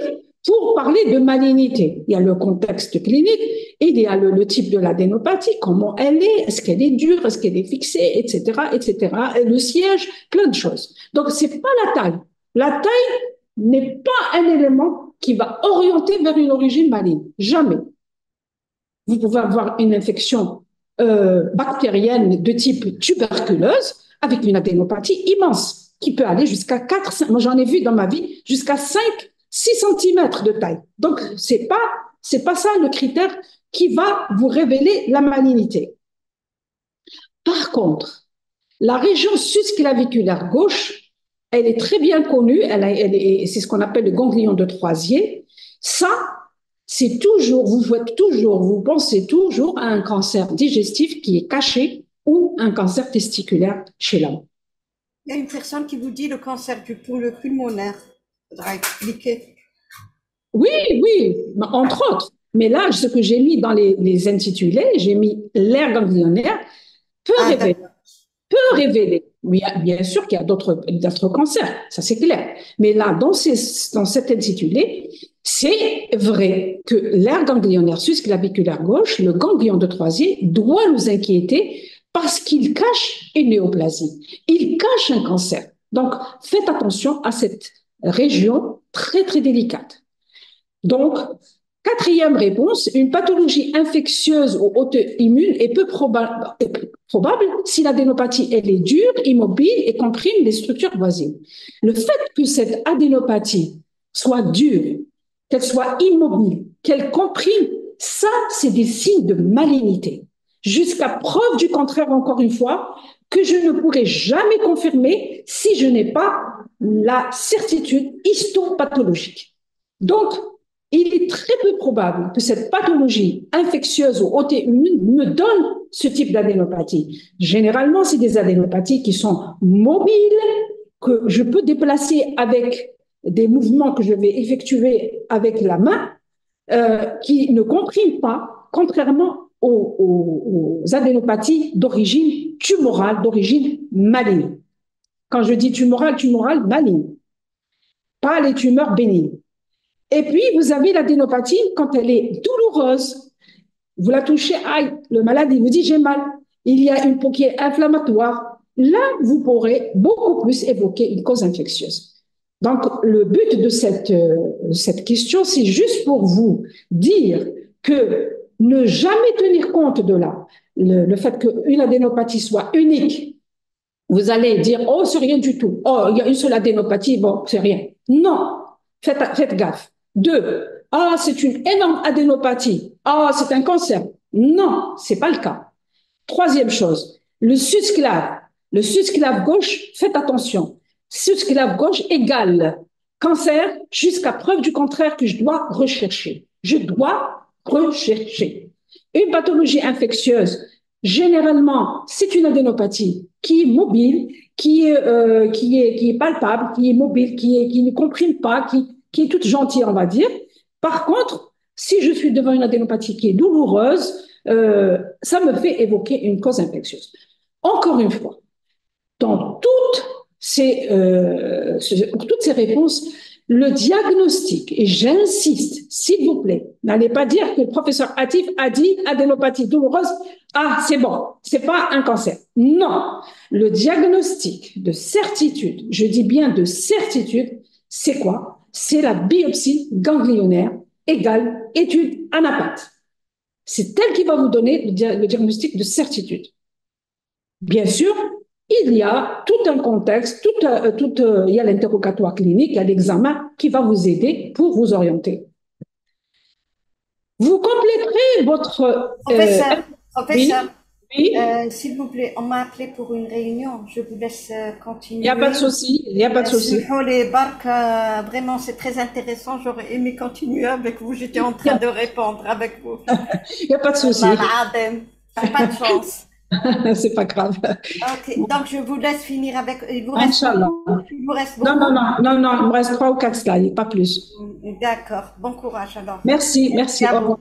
pour parler de malignité. Il y a le contexte clinique, il y a le type de l'adénopathie, comment elle est-ce qu'elle est dure, est-ce qu'elle est fixée, etc., etc. Et le siège, plein de choses. Donc, c'est pas la taille. La taille n'est pas un élément qui va orienter vers une origine maligne. Jamais. Vous pouvez avoir une infection bactérienne de type tuberculeuse avec une adénopathie immense qui peut aller jusqu'à 4, 5, moi j'en ai vu dans ma vie, jusqu'à 5, 6 centimètres de taille. Donc, c'est pas ça le critère qui va vous révéler la malignité. Par contre, la région susclaviculaire gauche, elle est très bien connue, c'est ce qu'on appelle le ganglion de Troisier. Ça, c'est toujours, vous pensez toujours à un cancer digestif qui est caché ou un cancer testiculaire chez l'homme. Il y a une personne qui vous dit le cancer du pulmonaire. Il faudra expliquer. Oui, oui, entre autres. Mais là, ce que j'ai mis dans les intitulés, j'ai mis l'aire ganglionnaire peut révéler. Peut révéler. Oui, bien sûr qu'il y a d'autres cancers, ça c'est clair. Mais là, dans cet intitulé, c'est vrai que l'aire ganglionnaire susclaviculaire gauche, le ganglion de Troisier, doit nous inquiéter parce qu'il cache une néoplasie. Il cache un cancer. Donc, faites attention à cette région très, très délicate. Donc, quatrième réponse, une pathologie infectieuse ou auto-immune est peu probable si l'adénopathie elle est dure, immobile et comprime les structures voisines. Le fait que cette adénopathie soit dure, qu'elle soit immobile, qu'elle comprime, ça, c'est des signes de malignité. Jusqu'à preuve du contraire, encore une fois, que je ne pourrai jamais confirmer si je n'ai pas la certitude histopathologique. Donc, il est très peu probable que cette pathologie infectieuse ou auto-immune me donne ce type d'adénopathie. Généralement, c'est des adénopathies qui sont mobiles, que je peux déplacer avec des mouvements que je vais effectuer avec la main, qui ne compriment pas, contrairement aux adénopathies d'origine tumorale, d'origine maligne. Quand je dis tumorale, maligne, pas les tumeurs bénignes. Et puis, vous avez l'adénopathie quand elle est douloureuse. Vous la touchez, aïe, le malade, il vous dit j'ai mal. Il y a une peau qui est inflammatoire. Là, vous pourrez beaucoup plus évoquer une cause infectieuse. Donc, le but de cette question, c'est juste pour vous dire que ne jamais tenir compte de le fait qu'une adénopathie soit unique. Vous allez dire, oh, c'est rien du tout. Oh, il y a une seule adénopathie, bon, c'est rien. Non, faites gaffe. 2, ah, c'est une énorme adénopathie. Ah, c'est un cancer. Non, c'est pas le cas. 3e chose, le susclave. Le susclave gauche, faites attention. Susclave gauche égale cancer jusqu'à preuve du contraire que je dois rechercher. Je dois rechercher. Une pathologie infectieuse, généralement, c'est une adénopathie qui est mobile, qui est palpable, qui est mobile, qui ne comprime pas, qui est toute gentille, on va dire. Par contre, si je suis devant une adénopathie qui est douloureuse, ça me fait évoquer une cause infectieuse. Encore une fois, dans toutes ces réponses, le diagnostic, et j'insiste, s'il vous plaît, n'allez pas dire que le professeur Atif a dit adénopathie douloureuse, ah, c'est bon, c'est pas un cancer. Non, le diagnostic de certitude, je dis bien de certitude, c'est quoi? C'est la biopsie ganglionnaire égale étude ANAPAT. C'est elle qui va vous donner le diagnostic de certitude. Bien sûr, il y a tout un contexte, il y a l'interrogatoire clinique, il y a l'examen qui va vous aider pour vous orienter. Vous compléterez votre... Professeur, oui. S'il vous plaît, on m'a appelé pour une réunion. Je vous laisse continuer. Il n'y a pas de souci, il n'y a pas de souci. Les barques, vraiment, c'est très intéressant. J'aurais aimé continuer avec vous. J'étais en train de répondre avec vous. Il n'y a pas de souci. Pas de chance. C'est pas grave. Ok, donc je vous laisse finir avec. Il vous reste beaucoup. Non, il me reste 3 ou 4 slides, pas plus. D'accord, bon courage alors. Merci. Au revoir.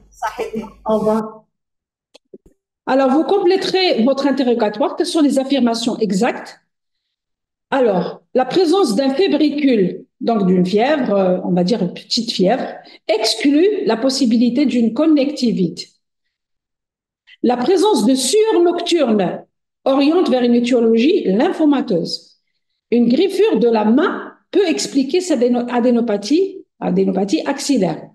Au revoir. Alors, vous compléterez votre interrogatoire. Quelles sont les affirmations exactes? Alors, la présence d'un fébricule, donc d'une fièvre, on va dire une petite fièvre, exclut la possibilité d'une connectivite. La présence de sueur nocturne oriente vers une étiologie lymphomateuse. Une griffure de la main peut expliquer cette adénopathie axillaire.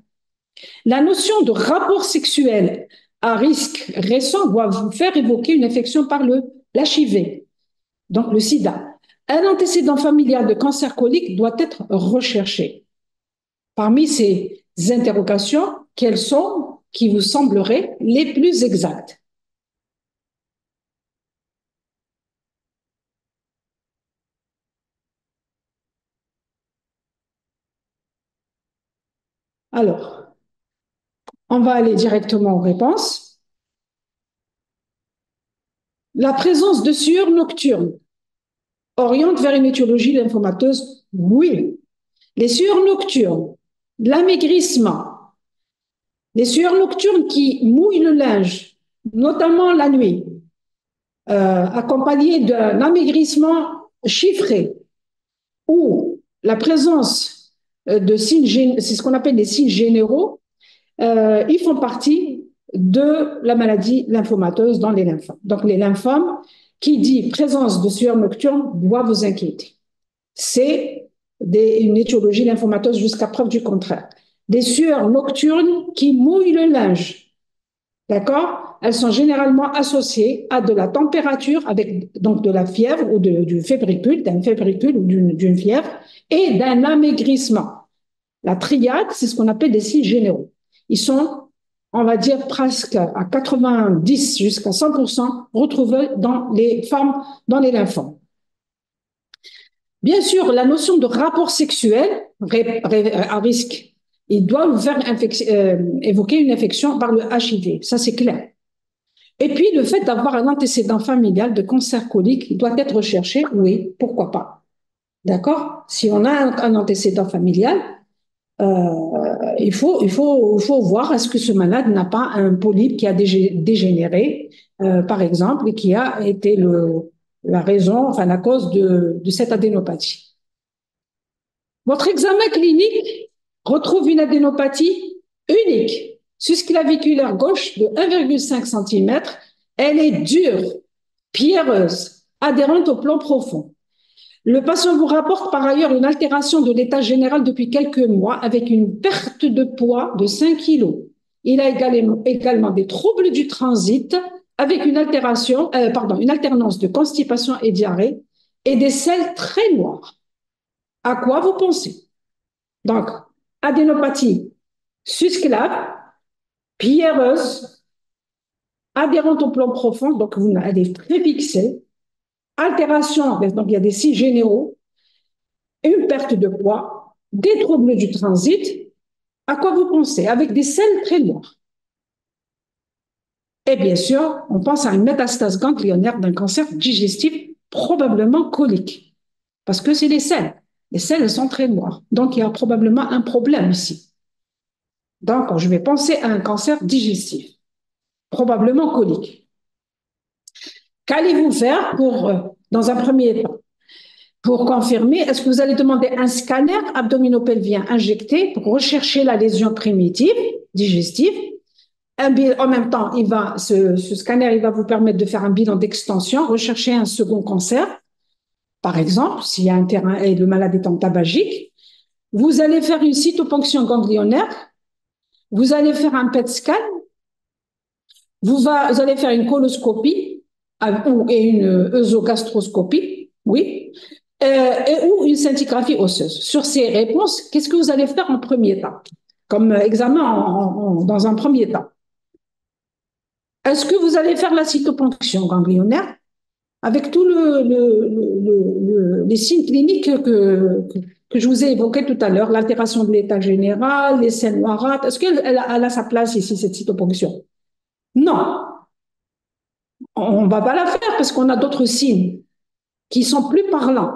La notion de rapport sexuel à risque récent doit vous faire évoquer une infection par l'HIV, donc le sida. Un antécédent familial de cancer colique doit être recherché. Parmi ces interrogations, quelles sont qui vous sembleraient les plus exactes? Alors, on va aller directement aux réponses. La présence de sueur nocturne oriente vers une étiologie lymphomateuse? Oui. Les sueurs nocturnes, l'amaigrissement, les sueurs nocturnes qui mouillent le linge, notamment la nuit, accompagnées d'un amaigrissement chiffré, ou la présence de signes, c'est ce qu'on appelle des signes généraux, ils font partie de la maladie lymphomateuse dans les lymphomes. Donc, les lymphomes, qui dit présence de sueur nocturne, doit vous inquiéter. C'est une étiologie lymphomateuse jusqu'à preuve du contraire. Des sueurs nocturnes qui mouillent le linge. D'accord? Elles sont généralement associées à de la température, avec donc de la fièvre ou du fébricule, d'un fébricule ou d'une fièvre, et d'un amaigrissement. La triade, c'est ce qu'on appelle des signes généraux. Ils sont on va dire presque à 90 jusqu'à 100% retrouvés dans les femmes, dans les lymphomes. Bien sûr, la notion de rapport sexuel à risque, il doit vous faire évoquer une infection par le HIV, ça c'est clair. Et puis, le fait d'avoir un antécédent familial de cancer colique doit être recherché, oui, pourquoi pas. D'accord? Si on a un antécédent familial, il faut voir est-ce que ce malade n'a pas un polype qui a dégénéré, par exemple, et qui a été la raison, enfin la cause de cette adénopathie. Votre examen clinique retrouve une adénopathie unique, susclaviculaire gauche de 1,5 cm. Elle est dure, pierreuse, adhérente au plan profond. Le patient vous rapporte par ailleurs une altération de l'état général depuis quelques mois avec une perte de poids de 5 kg. Il a également des troubles du transit avec une alternance de constipation et diarrhée et des selles très noires. À quoi vous pensez? Donc, adénopathie susclave, pierreuse, adhérente au plan profond, donc elle est très fixée, altération, donc il y a des signes généraux, une perte de poids, des troubles du transit. À quoi vous pensez? Avec des selles très noires. Et bien sûr, on pense à une métastase ganglionnaire d'un cancer digestif, probablement colique, parce que c'est les selles. Les selles, elles sont très noires. Donc, il y a probablement un problème ici. Donc, je vais penser à un cancer digestif, probablement colique. Qu'allez-vous faire dans un premier temps? Pour confirmer, est-ce que vous allez demander un scanner abdominopelvien injecté pour rechercher la lésion primitive digestive? En même temps, ce scanner il va vous permettre de faire un bilan d'extension, rechercher un second cancer, par exemple, s'il y a un terrain et le malade est en tabagique. Vous allez faire une cytoponction ganglionnaire, vous allez faire un PET scan, vous allez faire une coloscopie et une œsogastroscopie, oui, ou une scintigraphie osseuse. Sur ces réponses, qu'est-ce que vous allez faire en premier temps, comme examen dans un premier temps? Est-ce que vous allez faire la cytoponction ganglionnaire avec tous les signes cliniques que je vous ai évoqués tout à l'heure, l'altération de l'état général, les selles noirâtres? Est-ce qu'elle a sa place ici, cette cytoponction? Non, on ne va pas la faire parce qu'on a d'autres signes qui sont plus parlants.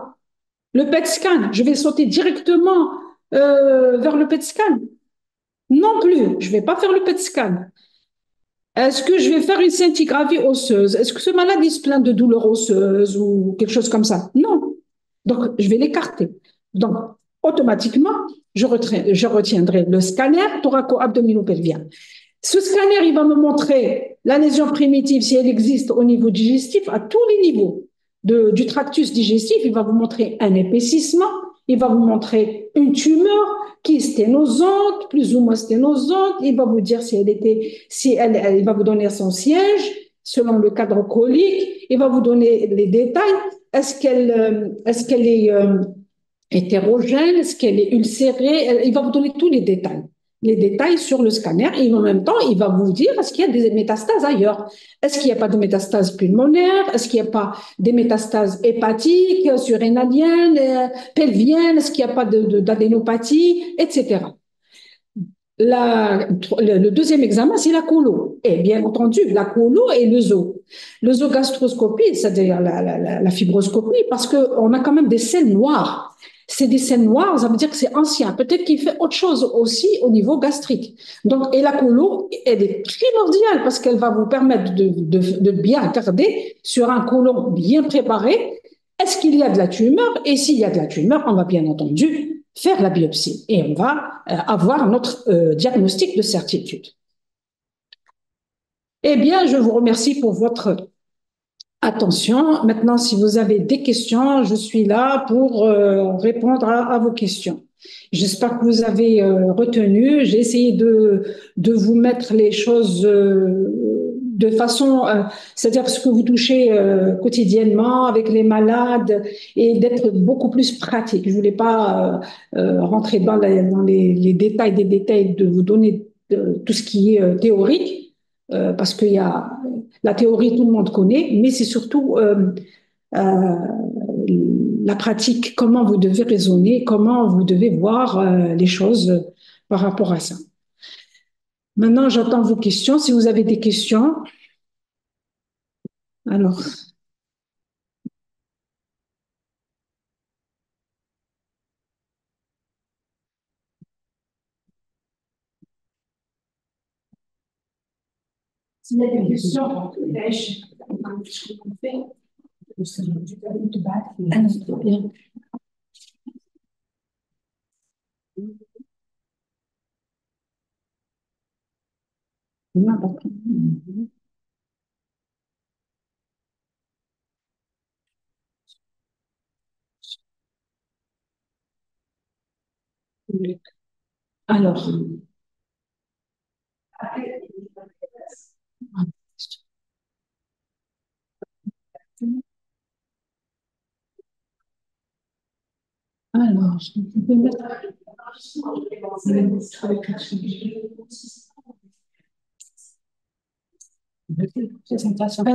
Le PET scan, je vais sauter directement vers le PET scan? Non plus, je ne vais pas faire le PET scan. Est-ce que je vais faire une scintigraphie osseuse? Est-ce que ce malade il se plaint de douleurs osseuses ou quelque chose comme ça? Non. Donc, je vais l'écarter. Donc, automatiquement, je retiendrai le scanner thoraco-abdominopelvien. Ce scanner, il va me montrer la lésion primitive, si elle existe au niveau digestif, à tous les niveaux du tractus digestif. Il va vous montrer un épaississement, il va vous montrer une tumeur qui est sténosante, plus ou moins sténosante. Il va vous dire il va vous donner son siège selon le cadre colique. Il va vous donner les détails. Est-ce qu'elle est hétérogène? Est-ce qu'elle est ulcérée? Il va vous donner tous les détails sur le scanner et en même temps, il va vous dire est-ce qu'il y a des métastases ailleurs? Est-ce qu'il n'y a pas de métastases pulmonaires? Est-ce qu'il n'y a pas des métastases hépatiques, surrénaliennes, pelviennes? Est-ce qu'il n'y a pas d'adénopathie, etc. Le deuxième examen, c'est la colo. Et bien entendu, la colo et l'œsogastroscopie, c'est-à-dire la fibroscopie, parce qu'on a quand même des selles noires. C'est des selles noires, ça veut dire que c'est ancien. Peut-être qu'il fait autre chose aussi au niveau gastrique. Donc, et la colo, elle est primordiale parce qu'elle va vous permettre de bien regarder sur un côlon bien préparé. Est-ce qu'il y a de la tumeur? Et s'il y a de la tumeur, on va bien entendu faire la biopsie et on va avoir notre diagnostic de certitude. Eh bien, je vous remercie pour votre attention. Maintenant, si vous avez des questions, je suis là pour répondre à vos questions. J'espère que vous avez retenu. J'ai essayé de vous mettre les choses de façon, c'est-à-dire ce que vous touchez quotidiennement avec les malades et d'être beaucoup plus pratique. Je voulais pas rentrer dans les détails des détails, de vous donner tout ce qui est théorique, parce qu'il y a la théorie, tout le monde connaît, mais c'est surtout la pratique, comment vous devez raisonner, comment vous devez voir les choses par rapport à ça. Maintenant, j'attends vos questions. Si vous avez des questions, alors. S'il y a des questions, pêche, alors, je vais mettre.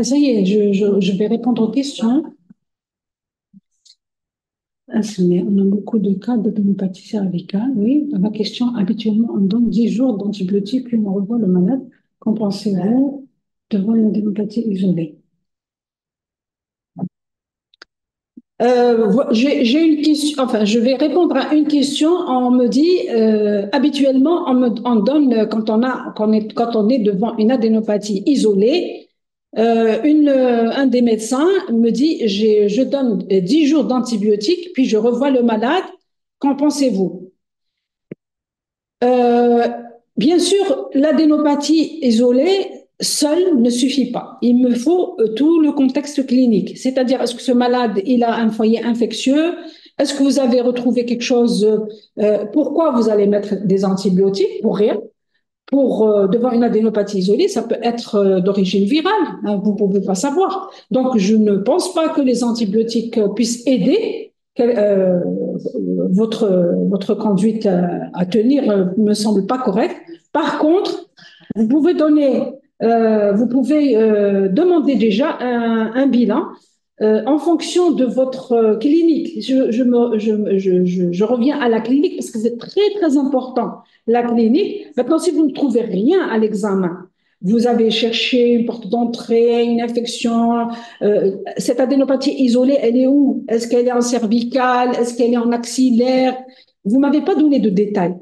Ça y est, je vais répondre aux questions. On a beaucoup de cas de d'homéopathie cervicale, oui. La question, habituellement, on donne 10 jours d'antibiotiques, puis on revoit le malade. Qu'en pensez-vous devant une homéopathie isolée? J'ai une question, enfin, je vais répondre à une question. On me dit, habituellement, on donne, quand on est devant une adénopathie isolée, un des médecins me dit, je donne 10 jours d'antibiotiques, puis je revois le malade. Qu'en pensez-vous? Euh, Bien sûr, l'adénopathie isolée seule ne suffit pas. Il me faut tout le contexte clinique. C'est-à-dire, est-ce que ce malade, il a un foyer infectieux? Est-ce que vous avez retrouvé quelque chose? Pourquoi vous allez mettre des antibiotiques? Pour rien. Devant une adénopathie isolée, ça peut être d'origine virale, hein, vous ne pouvez pas savoir. Donc, je ne pense pas que les antibiotiques puissent aider votre conduite à tenir, me semble pas correcte. Par contre, vous pouvez demander déjà un bilan en fonction de votre clinique. Je reviens à la clinique parce que c'est très, très important. La clinique, maintenant, si vous ne trouvez rien à l'examen, vous avez cherché une porte d'entrée, une infection, cette adénopathie isolée, elle est où? Est-ce qu'elle est en cervicale? Est-ce qu'elle est en axillaire? Vous ne m'avez pas donné de détails.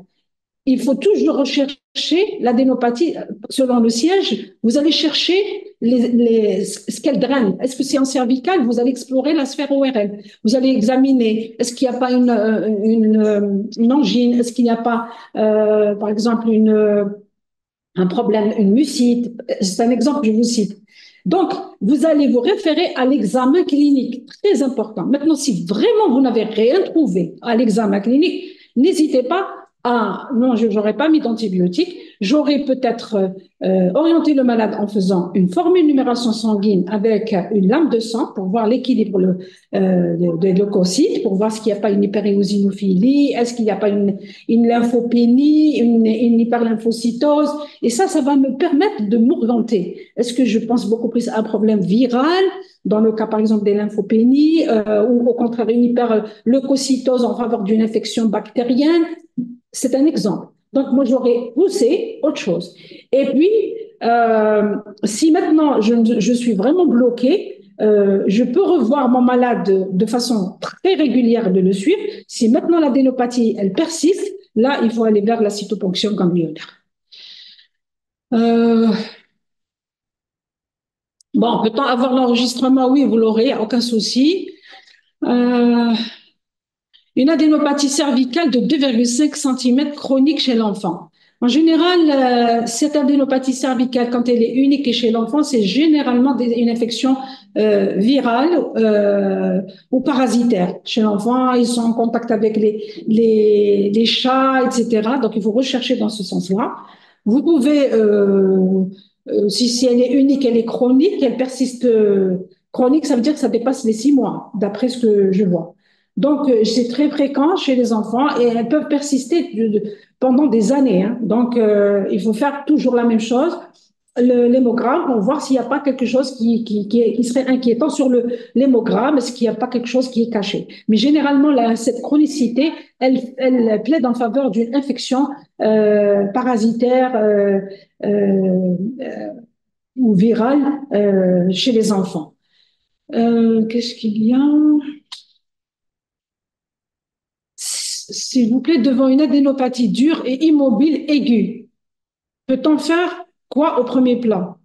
Il faut toujours rechercher l'adénopathie selon le siège. Vous allez chercher ce qu'elle draine. Est-ce que c'est en cervical? Vous allez explorer la sphère ORL. Vous allez examiner. Est-ce qu'il n'y a pas une angine? Est-ce qu'il n'y a pas, par exemple, un problème, une mucite? C'est un exemple, je vous cite. Donc, vous allez vous référer à l'examen clinique, très important. Maintenant, si vraiment vous n'avez rien trouvé à l'examen clinique, n'hésitez pas non, je n'aurais pas mis d'antibiotiques, j'aurais peut-être orienté le malade en faisant une formule numération sanguine avec une lame de sang pour voir l'équilibre des leucocytes, pour voir s'il n'y a pas une hyperéosinophilie, est-ce qu'il n'y a pas une lymphopénie, une hyperlymphocytose, et ça va me permettre de m'orienter. Est-ce que je pense beaucoup plus à un problème viral, dans le cas, par exemple, des lymphopénies, ou au contraire, une hyperleucocytose en faveur d'une infection bactérienne? C'est un exemple. Donc, moi, j'aurais poussé autre chose. Et puis, si maintenant je suis vraiment bloquée, je peux revoir mon malade de façon très régulière de le suivre. Si maintenant l'adénopathie, elle persiste, là, il faut aller vers la cytoponction ganglionnaire. Bon, peut-on avoir l'enregistrement? Oui, vous l'aurez, aucun souci. Une adénopathie cervicale de 2,5 cm chronique chez l'enfant. En général, cette adénopathie cervicale, quand elle est unique chez l'enfant, c'est généralement une infection virale ou parasitaire. Chez l'enfant, ils sont en contact avec les chats, etc. Donc, il faut rechercher dans ce sens-là. Vous pouvez, si elle est unique, elle est chronique, elle persiste chronique, ça veut dire que ça dépasse les 6 mois, d'après ce que je vois. Donc, c'est très fréquent chez les enfants et elles peuvent persister pendant des années, hein. Donc, il faut faire toujours la même chose, l'hémogramme, pour voir s'il n'y a pas quelque chose qui serait inquiétant sur l'hémogramme, est-ce qu'il n'y a pas quelque chose qui est caché. Mais généralement, cette chronicité, elle plaide en faveur d'une infection parasitaire ou virale chez les enfants. Qu'est-ce qu'il y a? S'il vous plaît, devant une adénopathie dure et immobile aiguë, peut-on faire quoi au premier plan?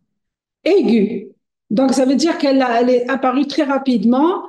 Aiguë. Donc, ça veut dire elle est apparue très rapidement,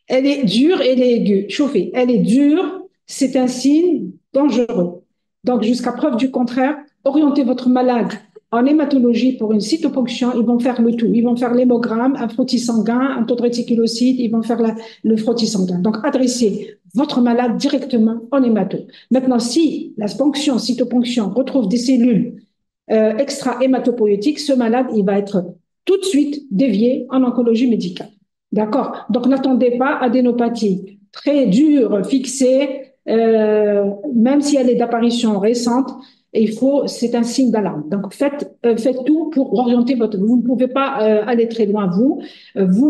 elle est dure, elle est aiguë. Chauffée. Elle est dure, c'est un signe dangereux. Donc, jusqu'à preuve du contraire, orientez votre malade en hématologie pour une cytoponction. Ils vont faire le tout. Ils vont faire l'hémogramme, un frottis sanguin, un taux de réticulocytes, ils vont faire le frottis sanguin. Donc, adressez votre malade directement en hémato. Maintenant, si la ponction, cytoponction, retrouve des cellules extra-hématopoïétiques, ce malade, il va être tout de suite dévié en oncologie médicale. D'accord? Donc, n'attendez pas adénopathie très dure, fixée, même si elle est d'apparition récente, c'est un signe d'alarme. Donc, faites tout pour orienter vous ne pouvez pas aller très loin, vous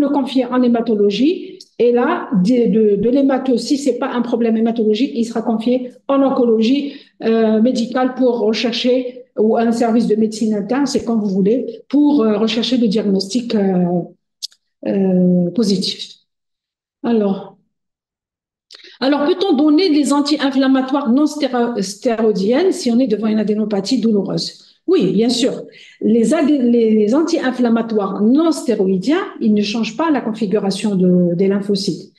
le confiez en hématologie, et là, de l'hémato, si c'est pas un problème hématologique, il sera confié en oncologie médicale pour rechercher, ou un service de médecine interne, c'est quand vous voulez, pour rechercher le diagnostic positif. Alors, peut-on donner des anti-inflammatoires non stéroïdiennes si on est devant une adénopathie douloureuse? Oui, bien sûr. Les anti-inflammatoires non stéroïdiens, ils ne changent pas la configuration des lymphocytes,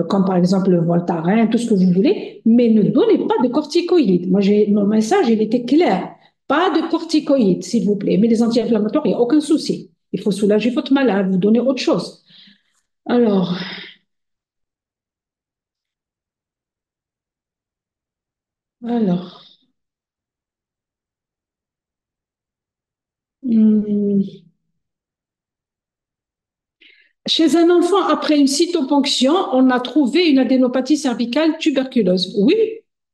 comme par exemple le Voltaren, tout ce que vous voulez, mais ne donnez pas de corticoïdes. Moi, mon message, il était clair. Pas de corticoïdes, s'il vous plaît. Mais les anti-inflammatoires, il n'y a aucun souci. Il faut soulager votre malade, vous donner autre chose. Alors, alors. hum, Chez un enfant, après une cytoponction, on a trouvé une adénopathie cervicale tuberculeuse. Oui,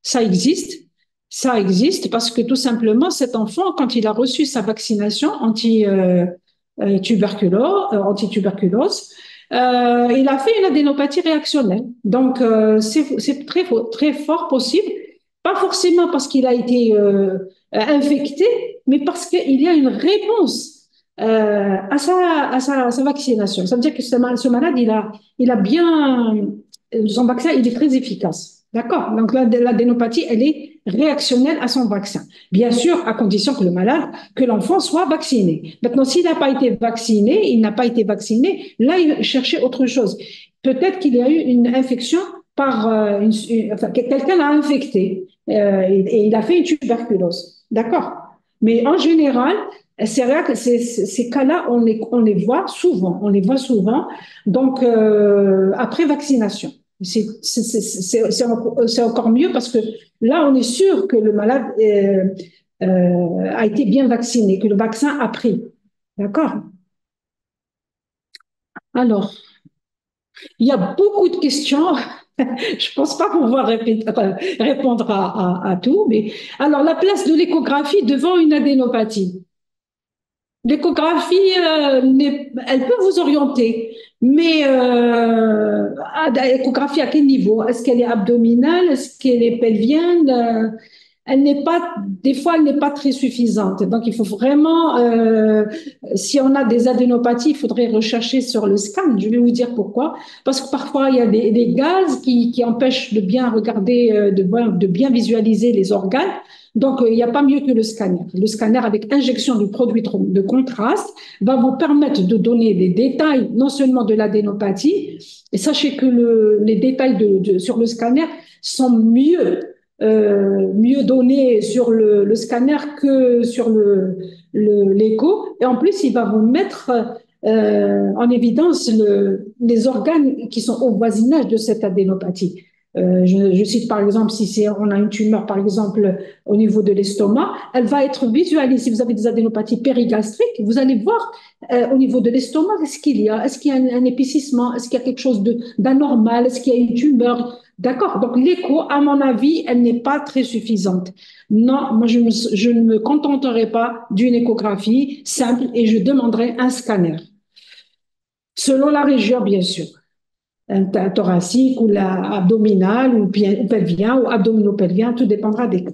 ça existe. Ça existe parce que tout simplement, cet enfant, quand il a reçu sa vaccination anti-tuberculose, il a fait une adénopathie réactionnelle. Donc, c'est très fort possible, pas forcément parce qu'il a été infecté, mais parce qu'il y a une réponse à sa vaccination. Ça veut dire que ce malade, il a bien, son vaccin, il est très efficace. D'accord? Donc, l'adénopathie, elle est réactionnelle à son vaccin. Bien sûr, à condition que l'enfant soit vacciné. Maintenant, s'il n'a pas été vacciné, là, il cherchait autre chose. Peut-être qu'il y a eu une infection enfin, quelqu'un l'a infecté et il a fait une tuberculose. D'accord? Mais en général, c'est vrai que ces cas-là, on les voit souvent, donc après vaccination. C'est encore mieux parce que là, on est sûr que le malade a été bien vacciné, que le vaccin a pris. D'accord? Alors, il y a beaucoup de questions. Je ne pense pas pouvoir répondre à tout, mais alors la place de l'échographie devant une adénopathie. L'échographie, elle peut vous orienter, mais l'échographie à quel niveau? Est-ce qu'elle est abdominale? Est-ce qu'elle est pelvienne? Elle n'est pas, des fois, elle n'est pas très suffisante. Donc, il faut vraiment, si on a des adénopathies, il faudrait rechercher sur le scan. Je vais vous dire pourquoi. Parce que parfois, il y a des gaz qui empêchent de bien regarder, de bien visualiser les organes. Donc, il n'y a pas mieux que le scanner. Le scanner, avec injection du produit de contraste, va vous permettre de donner des détails, non seulement de l'adénopathie, et sachez que les détails sur le scanner sont mieux donnés sur le scanner que sur l'écho. Et en plus, il va vous mettre en évidence les organes qui sont au voisinage de cette adénopathie. Je cite par exemple, si on a une tumeur, par exemple, au niveau de l'estomac, elle va être visualisée. Si vous avez des adénopathies périgastriques, vous allez voir au niveau de l'estomac, est-ce qu'il y a un épicissement, est-ce qu'il y a quelque chose d'anormal, est-ce qu'il y a une tumeur. D'accord. Donc, l'écho, à mon avis, elle n'est pas très suffisante. Non, moi, je ne me contenterai pas d'une échographie simple et je demanderai un scanner. Selon la région, bien sûr. Un thoracique ou abdominal ou pelvien ou abdominopelvien, tout dépendra des cas.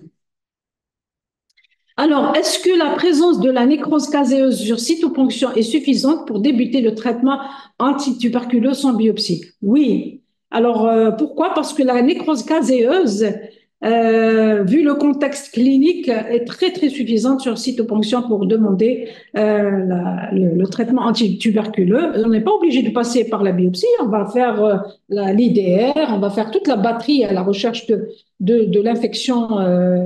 Alors, est-ce que la présence de la nécrose caséeuse sur cytoponction est suffisante pour débuter le traitement antituberculeux sans biopsie? Oui. Alors, pourquoi? Parce que la nécrose caséeuse, vu le contexte clinique, est très, très suffisante sur cytoponction pour demander le traitement antituberculeux. On n'est pas obligé de passer par la biopsie. On va faire l'IDR, on va faire toute la batterie à la recherche de l'infection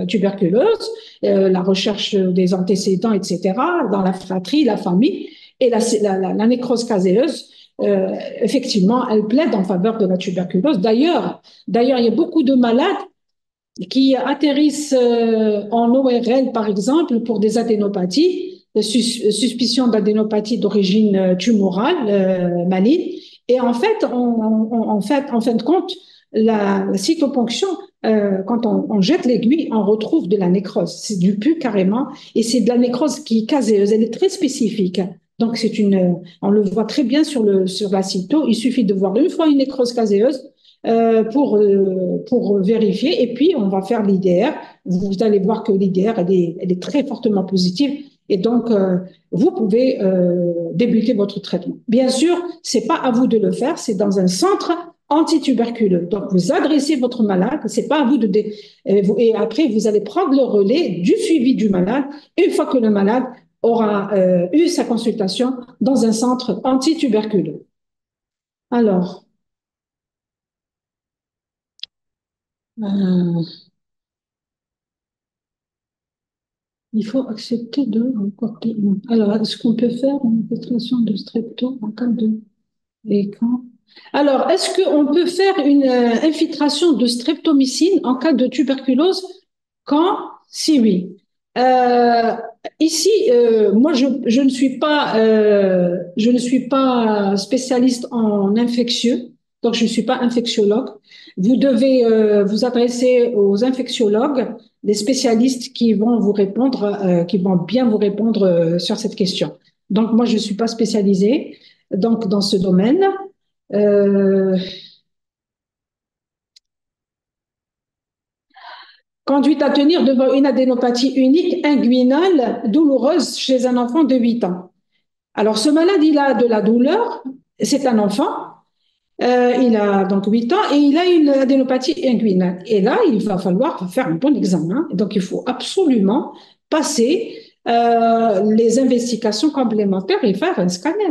tuberculeuse, la recherche des antécédents, etc., dans la fratrie, la famille, et la nécrose caséeuse, effectivement, elle plaide en faveur de la tuberculose. D'ailleurs, il y a beaucoup de malades qui atterrissent en ORL, par exemple, pour des adénopathies, suspicion d'adénopathie d'origine tumorale, maligne. Et en fait, en fin de compte, la cytoponction, quand on jette l'aiguille, on retrouve de la nécrose. C'est du pus carrément, et c'est de la nécrose qui est caséeuse. Elle est très spécifique. Donc, on le voit très bien sur la cyto. Il suffit de voir une fois une nécrose caséeuse pour vérifier. Et puis, on va faire l'IDR. Vous allez voir que l'IDR, elle est très fortement positive. Et donc, vous pouvez débuter votre traitement. Bien sûr, c'est pas à vous de le faire, c'est dans un centre antituberculeux. Donc, vous adressez votre malade, c'est pas à vous et après, vous allez prendre le relais du suivi du malade une fois que le malade aura eu sa consultation dans un centre antituberculeux. Alors, euh, il faut accepter de remporter. Alors, est-ce qu'on peut faire une infiltration de strepto en cas de écran? Alors, est-ce qu'on peut faire une infiltration de streptomycine en cas de tuberculose? Quand? Si oui. Euh, Ici, moi, je ne suis pas spécialiste en infectieux, donc je ne suis pas infectiologue. Vous devez vous adresser aux infectiologues, des spécialistes qui vont vous répondre, qui vont bien vous répondre sur cette question. Donc, moi, je ne suis pas spécialisée donc dans ce domaine. Euh, Conduite à tenir devant une adénopathie unique inguinale douloureuse chez un enfant de 8 ans. Alors, ce malade, il a de la douleur, c'est un enfant, il a donc 8 ans et il a une adénopathie inguinale. Et là, il va falloir faire un bon examen. Donc, il faut absolument passer les investigations complémentaires et faire un scanner.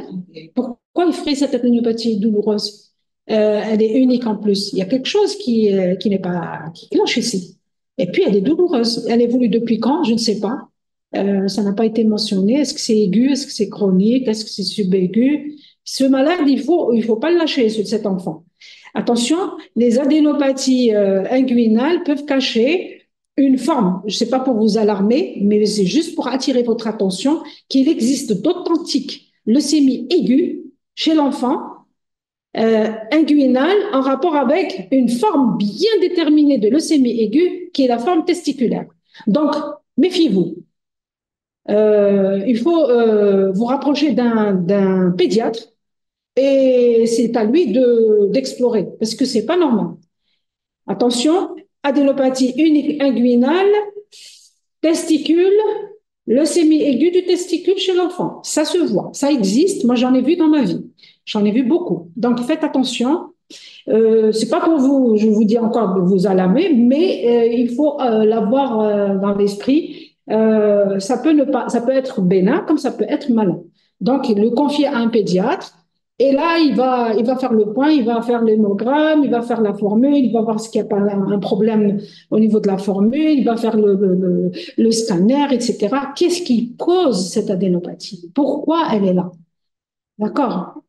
Pourquoi il ferait cette adénopathie douloureuse? Elle est unique en plus. Il y a quelque chose qui n'est pas, qui cloche ici. Et puis, elle est douloureuse. Elle évolue depuis quand? Je ne sais pas. Ça n'a pas été mentionné. Est-ce que c'est aigu? Est-ce que c'est chronique? Est-ce que c'est subaigu? Ce malade, il faut pas le lâcher, cet enfant. Attention, les adénopathies inguinales peuvent cacher une forme, je ne sais pas pour vous alarmer, mais c'est juste pour attirer votre attention qu'il existe d'authentiques leucémies aiguës chez l'enfant inguinale en rapport avec une forme bien déterminée de leucémie aiguë qui est la forme testiculaire. Donc, méfiez-vous. Il faut vous rapprocher d'un pédiatre et c'est à lui d'explorer parce que c'est pas normal. Attention, adénopathie unique inguinale, testicule, leucémie aiguë du testicule chez l'enfant. Ça se voit, ça existe. Moi, j'en ai vu dans ma vie. J'en ai vu beaucoup. Donc, faites attention. C'est pas pour vous, je vous dis encore de vous alarmer, mais il faut l'avoir dans l'esprit. Ça peut être bénin comme ça peut être malin. Donc, le confier à un pédiatre. Et là, il va faire le point, il va faire l'hémogramme, il va faire la formule, il va voir s'il n'y a pas un problème au niveau de la formule, il va faire le scanner, etc. Qu'est-ce qui cause cette adénopathie? Pourquoi elle est là? D'accord?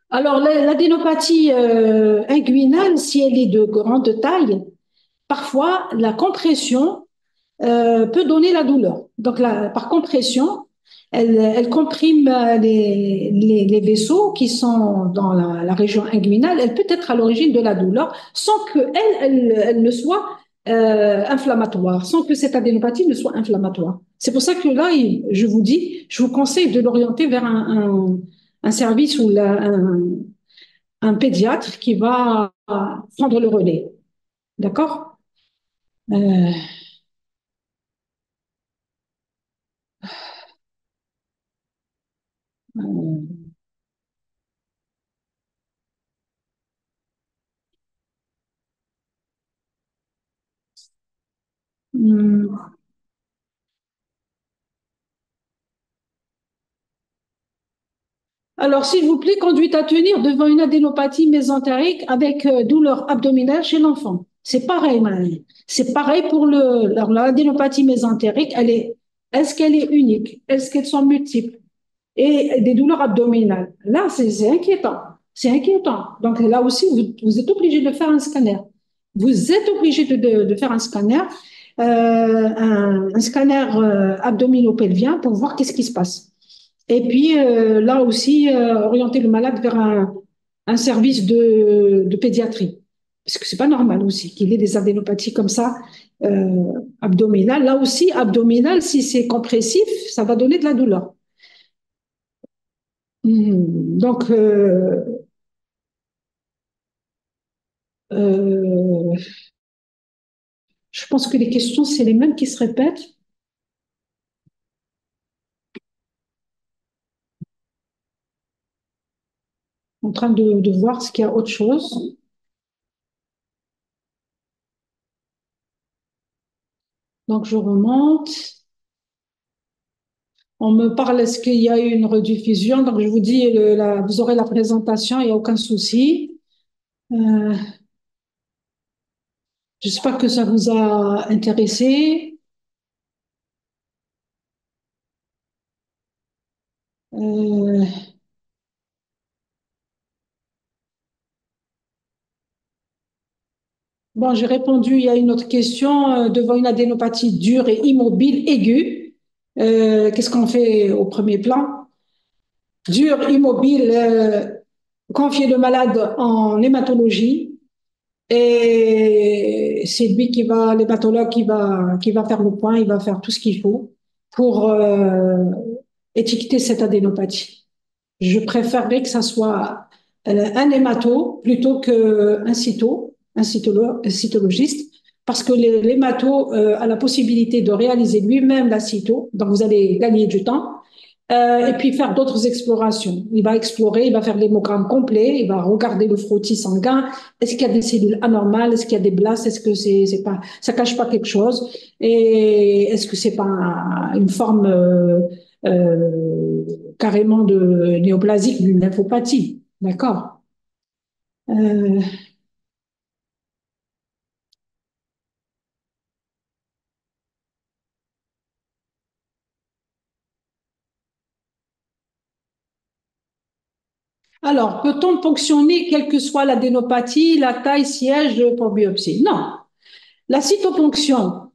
Alors, l'adénopathie inguinale, si elle est de grande taille, parfois la compression peut donner la douleur. Donc, par compression, Elle comprime les vaisseaux qui sont dans la région inguinale. Elle peut être à l'origine de la douleur sans qu'elle ne soit inflammatoire, sans que cette adénopathie ne soit inflammatoire. C'est pour ça que là, je vous dis, je vous conseille de l'orienter vers un service ou un pédiatre qui va prendre le relais. D'accord? Euh, euh, hum. Alors, s'il vous plaît, conduite à tenir devant une adénopathie mésentérique avec douleur abdominale chez l'enfant. C'est pareil, madame. C'est pareil pour l'adénopathie mésentérique. Est-ce qu'elle est unique? Est-ce qu'elles sont multiples? Et des douleurs abdominales. Là, c'est inquiétant. C'est inquiétant. Donc, là aussi, vous êtes obligé de faire un scanner. Vous êtes obligé de faire un scanner, un scanner abdominopelvien pour voir qu'est-ce qui se passe. Et puis là aussi, orienter le malade vers un service de pédiatrie. Parce que c'est pas normal aussi qu'il ait des adénopathies comme ça, abdominales. Là aussi, abdominales, si c'est compressif, ça va donner de la douleur. Donc, euh, je pense que les questions, c'est les mêmes qui se répètent. En train de voir ce qu'il y a autre chose. Donc, je remonte. On me parle, est-ce qu'il y a eu une rediffusion? Donc, je vous dis, vous aurez la présentation, il n'y a aucun souci. Euh, J'espère que ça vous a intéressé. Euh, bon, j'ai répondu, il y a une autre question. Devant une adénopathie dure et immobile aiguë, qu'est-ce qu'on fait au premier plan? Dur, immobile, confier le malade en hématologie. Et c'est lui l'hématologue qui va faire le point, il va faire tout ce qu'il faut pour étiqueter cette adénopathie. Je préférerais que ça soit un hémato plutôt qu'un un cytologiste, parce que l'hémato a la possibilité de réaliser lui-même la cyto, donc vous allez gagner du temps, et puis faire d'autres explorations. Il va explorer, il va faire l'hémogramme complet, il va regarder le frottis sanguin. Est-ce qu'il y a des cellules anormales? Est-ce qu'il y a des blastes? Est-ce que c'est pas, ça cache pas quelque chose? Et est-ce que c'est pas une forme carrément de néoplasique d'une lymphopathie? D'accord. Euh, alors, peut-on ponctionner quelle que soit l'adénopathie, la taille, siège pour biopsie? Non. La cytoponction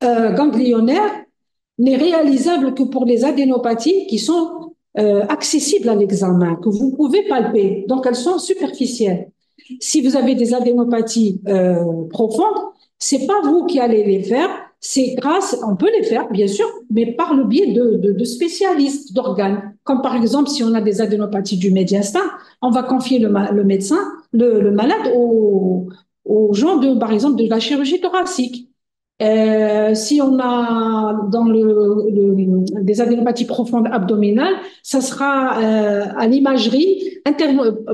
ganglionnaire n'est réalisable que pour les adénopathies qui sont accessibles à l'examen, que vous pouvez palper. Donc, elles sont superficielles. Si vous avez des adénopathies profondes, c'est pas vous qui allez les faire, c'est grâce, on peut les faire, bien sûr, mais par le biais de spécialistes d'organes. Comme par exemple, si on a des adénopathies du médiastin, on va confier le médecin, le malade aux gens par exemple, de la chirurgie thoracique. Si on a des adénopathies profondes abdominales, ça sera à l'imagerie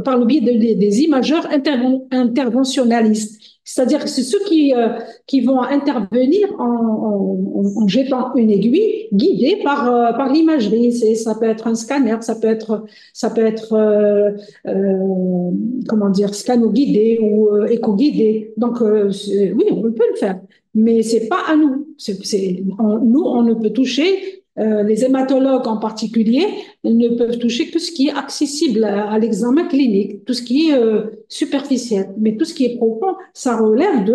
par le biais des imageurs interventionnalistes. C'est-à-dire que c'est ceux qui vont intervenir en jetant une aiguille guidée par l'imagerie. Ça peut être un scanner, ça peut être comment dire, scano-guidé ou éco-guidé. Donc, oui, on peut le faire mais c'est pas à nous. Nous, on ne peut toucher les hématologues en particulier ne peuvent toucher que ce qui est accessible à l'examen clinique, tout ce qui est superficiel. Mais tout ce qui est profond, ça relève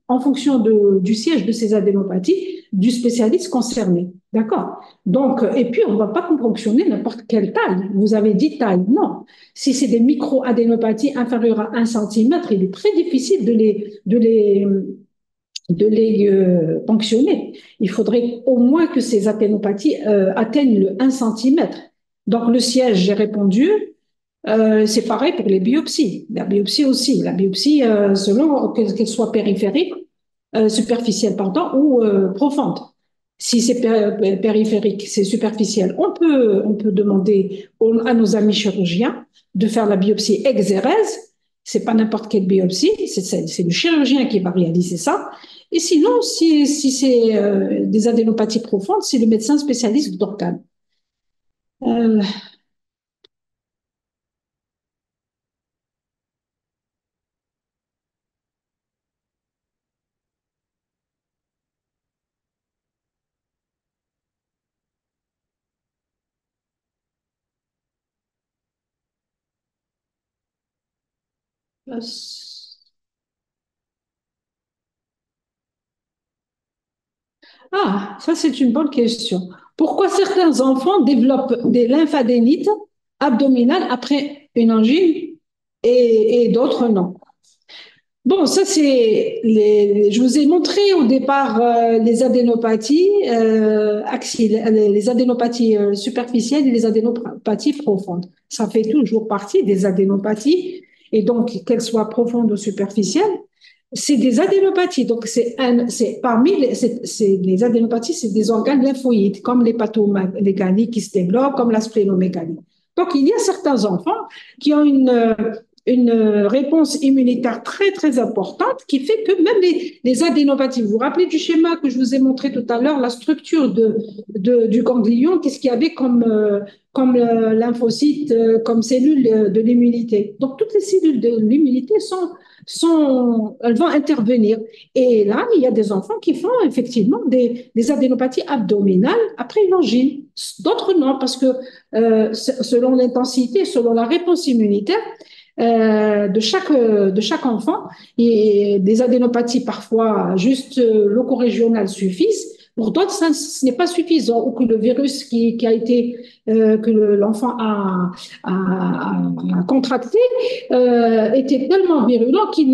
en fonction du siège de ces adénopathies, du spécialiste concerné. D'accord? Donc, et puis, on ne va pas fonctionner n'importe quelle taille. Vous avez dit taille. Non. Si c'est des micro-adénopathies inférieures à 1 cm, il est très difficile de les ponctionner. Il faudrait au moins que ces adénopathies atteignent le 1 cm. Donc, le siège, j'ai répondu. C'est pareil pour les biopsies. La biopsie aussi. La biopsie, selon qu'elle soit périphérique, superficielle, pardon, ou profonde. Si c'est périphérique, c'est superficiel, on peut demander à nos amis chirurgiens de faire la biopsie exérèse. C'est pas n'importe quelle biopsie, c'est le chirurgien qui va réaliser ça. Et sinon, si c'est des adénopathies profondes, c'est le médecin spécialiste d'organes. Euh, ça c'est une bonne question. Pourquoi certains enfants développent des lymphadénites abdominales après une angine et d'autres non? Bon, ça c'est je vous ai montré au départ les adénopathies axillaires, les adénopathies superficielles et les adénopathies profondes. Ça fait toujours partie des adénopathies et donc qu'elles soient profondes ou superficielles, c'est des adénopathies. Donc c'est parmi les adénopathies, c'est des organes lymphoïdes comme l'hépatomégalie qui se développe, comme la splénomégalie. Donc il y a certains enfants qui ont une réponse immunitaire très, très importante qui fait que même les adénopathies, vous vous rappelez du schéma que je vous ai montré tout à l'heure, la structure du ganglion, qu'est-ce qu'il y avait comme lymphocytes, comme cellules de l'immunité. Donc, toutes les cellules de l'immunité elles vont intervenir. Et là, il y a des enfants qui font effectivement des adénopathies abdominales après une angine. D'autres non, parce que selon l'intensité, selon la réponse immunitaire, de chaque enfant. Et des adénopathies, parfois, juste locorégionales suffisent. Pour d'autres, ce n'est pas suffisant, ou que le virus qui a été, que l'enfant a contracté était tellement virulent qu'il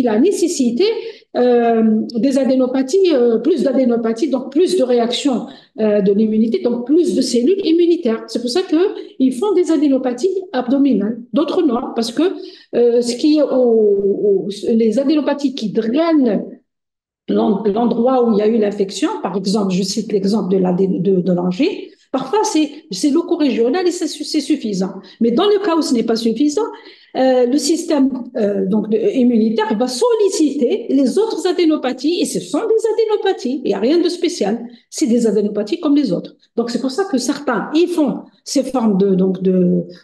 a nécessité des adénopathies, plus d'adénopathies, donc plus de réactions de l'immunité, donc plus de cellules immunitaires. C'est pour ça qu'ils font des adénopathies abdominales. D'autres non, parce que les adénopathies qui drainent l'endroit où il y a eu l'infection, par exemple, je cite l'exemple de l'angine, parfois c'est locorégional et c'est suffisant. Mais dans le cas où ce n'est pas suffisant, le système donc immunitaire va solliciter les autres adénopathies et ce sont des adénopathies. Il n'y a rien de spécial. C'est des adénopathies comme les autres. Donc c'est pour ça que certains ils font ces formes de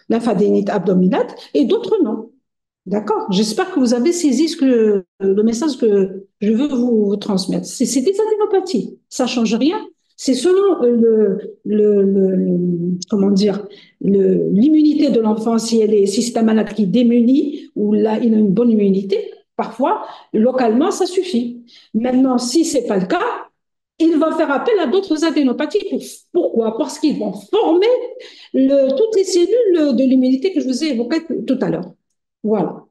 lymphadénite abdominale et d'autres non. D'accord. J'espère que vous avez saisi le message que je veux vous transmettre. C'est des adénopathies. Ça change rien. C'est selon comment dire, l'immunité de l'enfant, si c'est un malade qui démunit ou là, il a une bonne immunité. Parfois, localement, ça suffit. Maintenant, si c'est pas le cas, il va faire appel à d'autres adénopathies. Pourquoi? Parce qu'ils vont former toutes les cellules de l'immunité que je vous ai évoquées tout à l'heure. Voilà.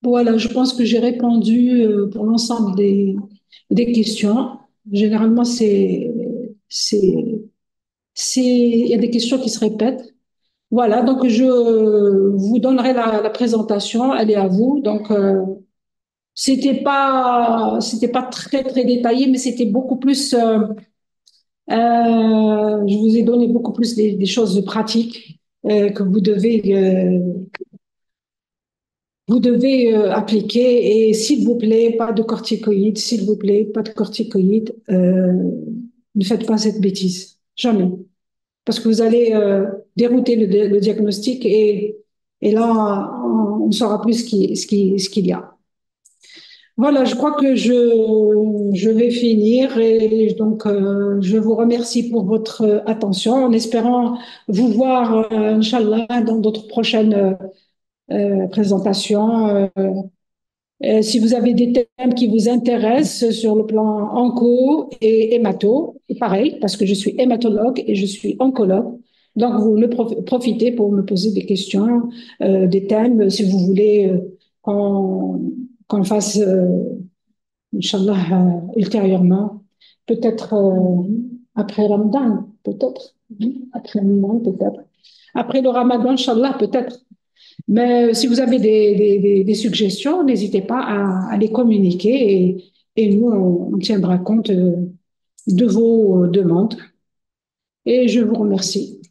Voilà, je pense que j'ai répondu pour l'ensemble des questions. Généralement, il y a des questions qui se répètent. Voilà, donc je vous donnerai la présentation, elle est à vous. Donc, c'était pas très, très détaillé, mais c'était beaucoup plus, je vous ai donné beaucoup plus des choses pratiques que vous devez appliquer et s'il vous plaît, pas de corticoïdes, s'il vous plaît, pas de corticoïdes. Ne faites pas cette bêtise, jamais. Parce que vous allez dérouter le diagnostic et là, on ne saura plus ce qu'il y a. Voilà, je crois que je vais finir et donc je vous remercie pour votre attention en espérant vous voir, Inch'Allah, dans d'autres prochaines présentations. Si vous avez des thèmes qui vous intéressent sur le plan onco et hémato, c'est pareil, parce que je suis hématologue et je suis oncologue. Donc, vous ne profitez pour me poser des questions, des thèmes, si vous voulez qu'on fasse, Inch'Allah, ultérieurement, peut-être après Ramadan, peut-être, après Ramadan, peut-être. Après le Ramadan, Inch'Allah, peut-être. Mais si vous avez des suggestions, n'hésitez pas à les communiquer et nous, on tiendra compte de vos demandes. Et je vous remercie.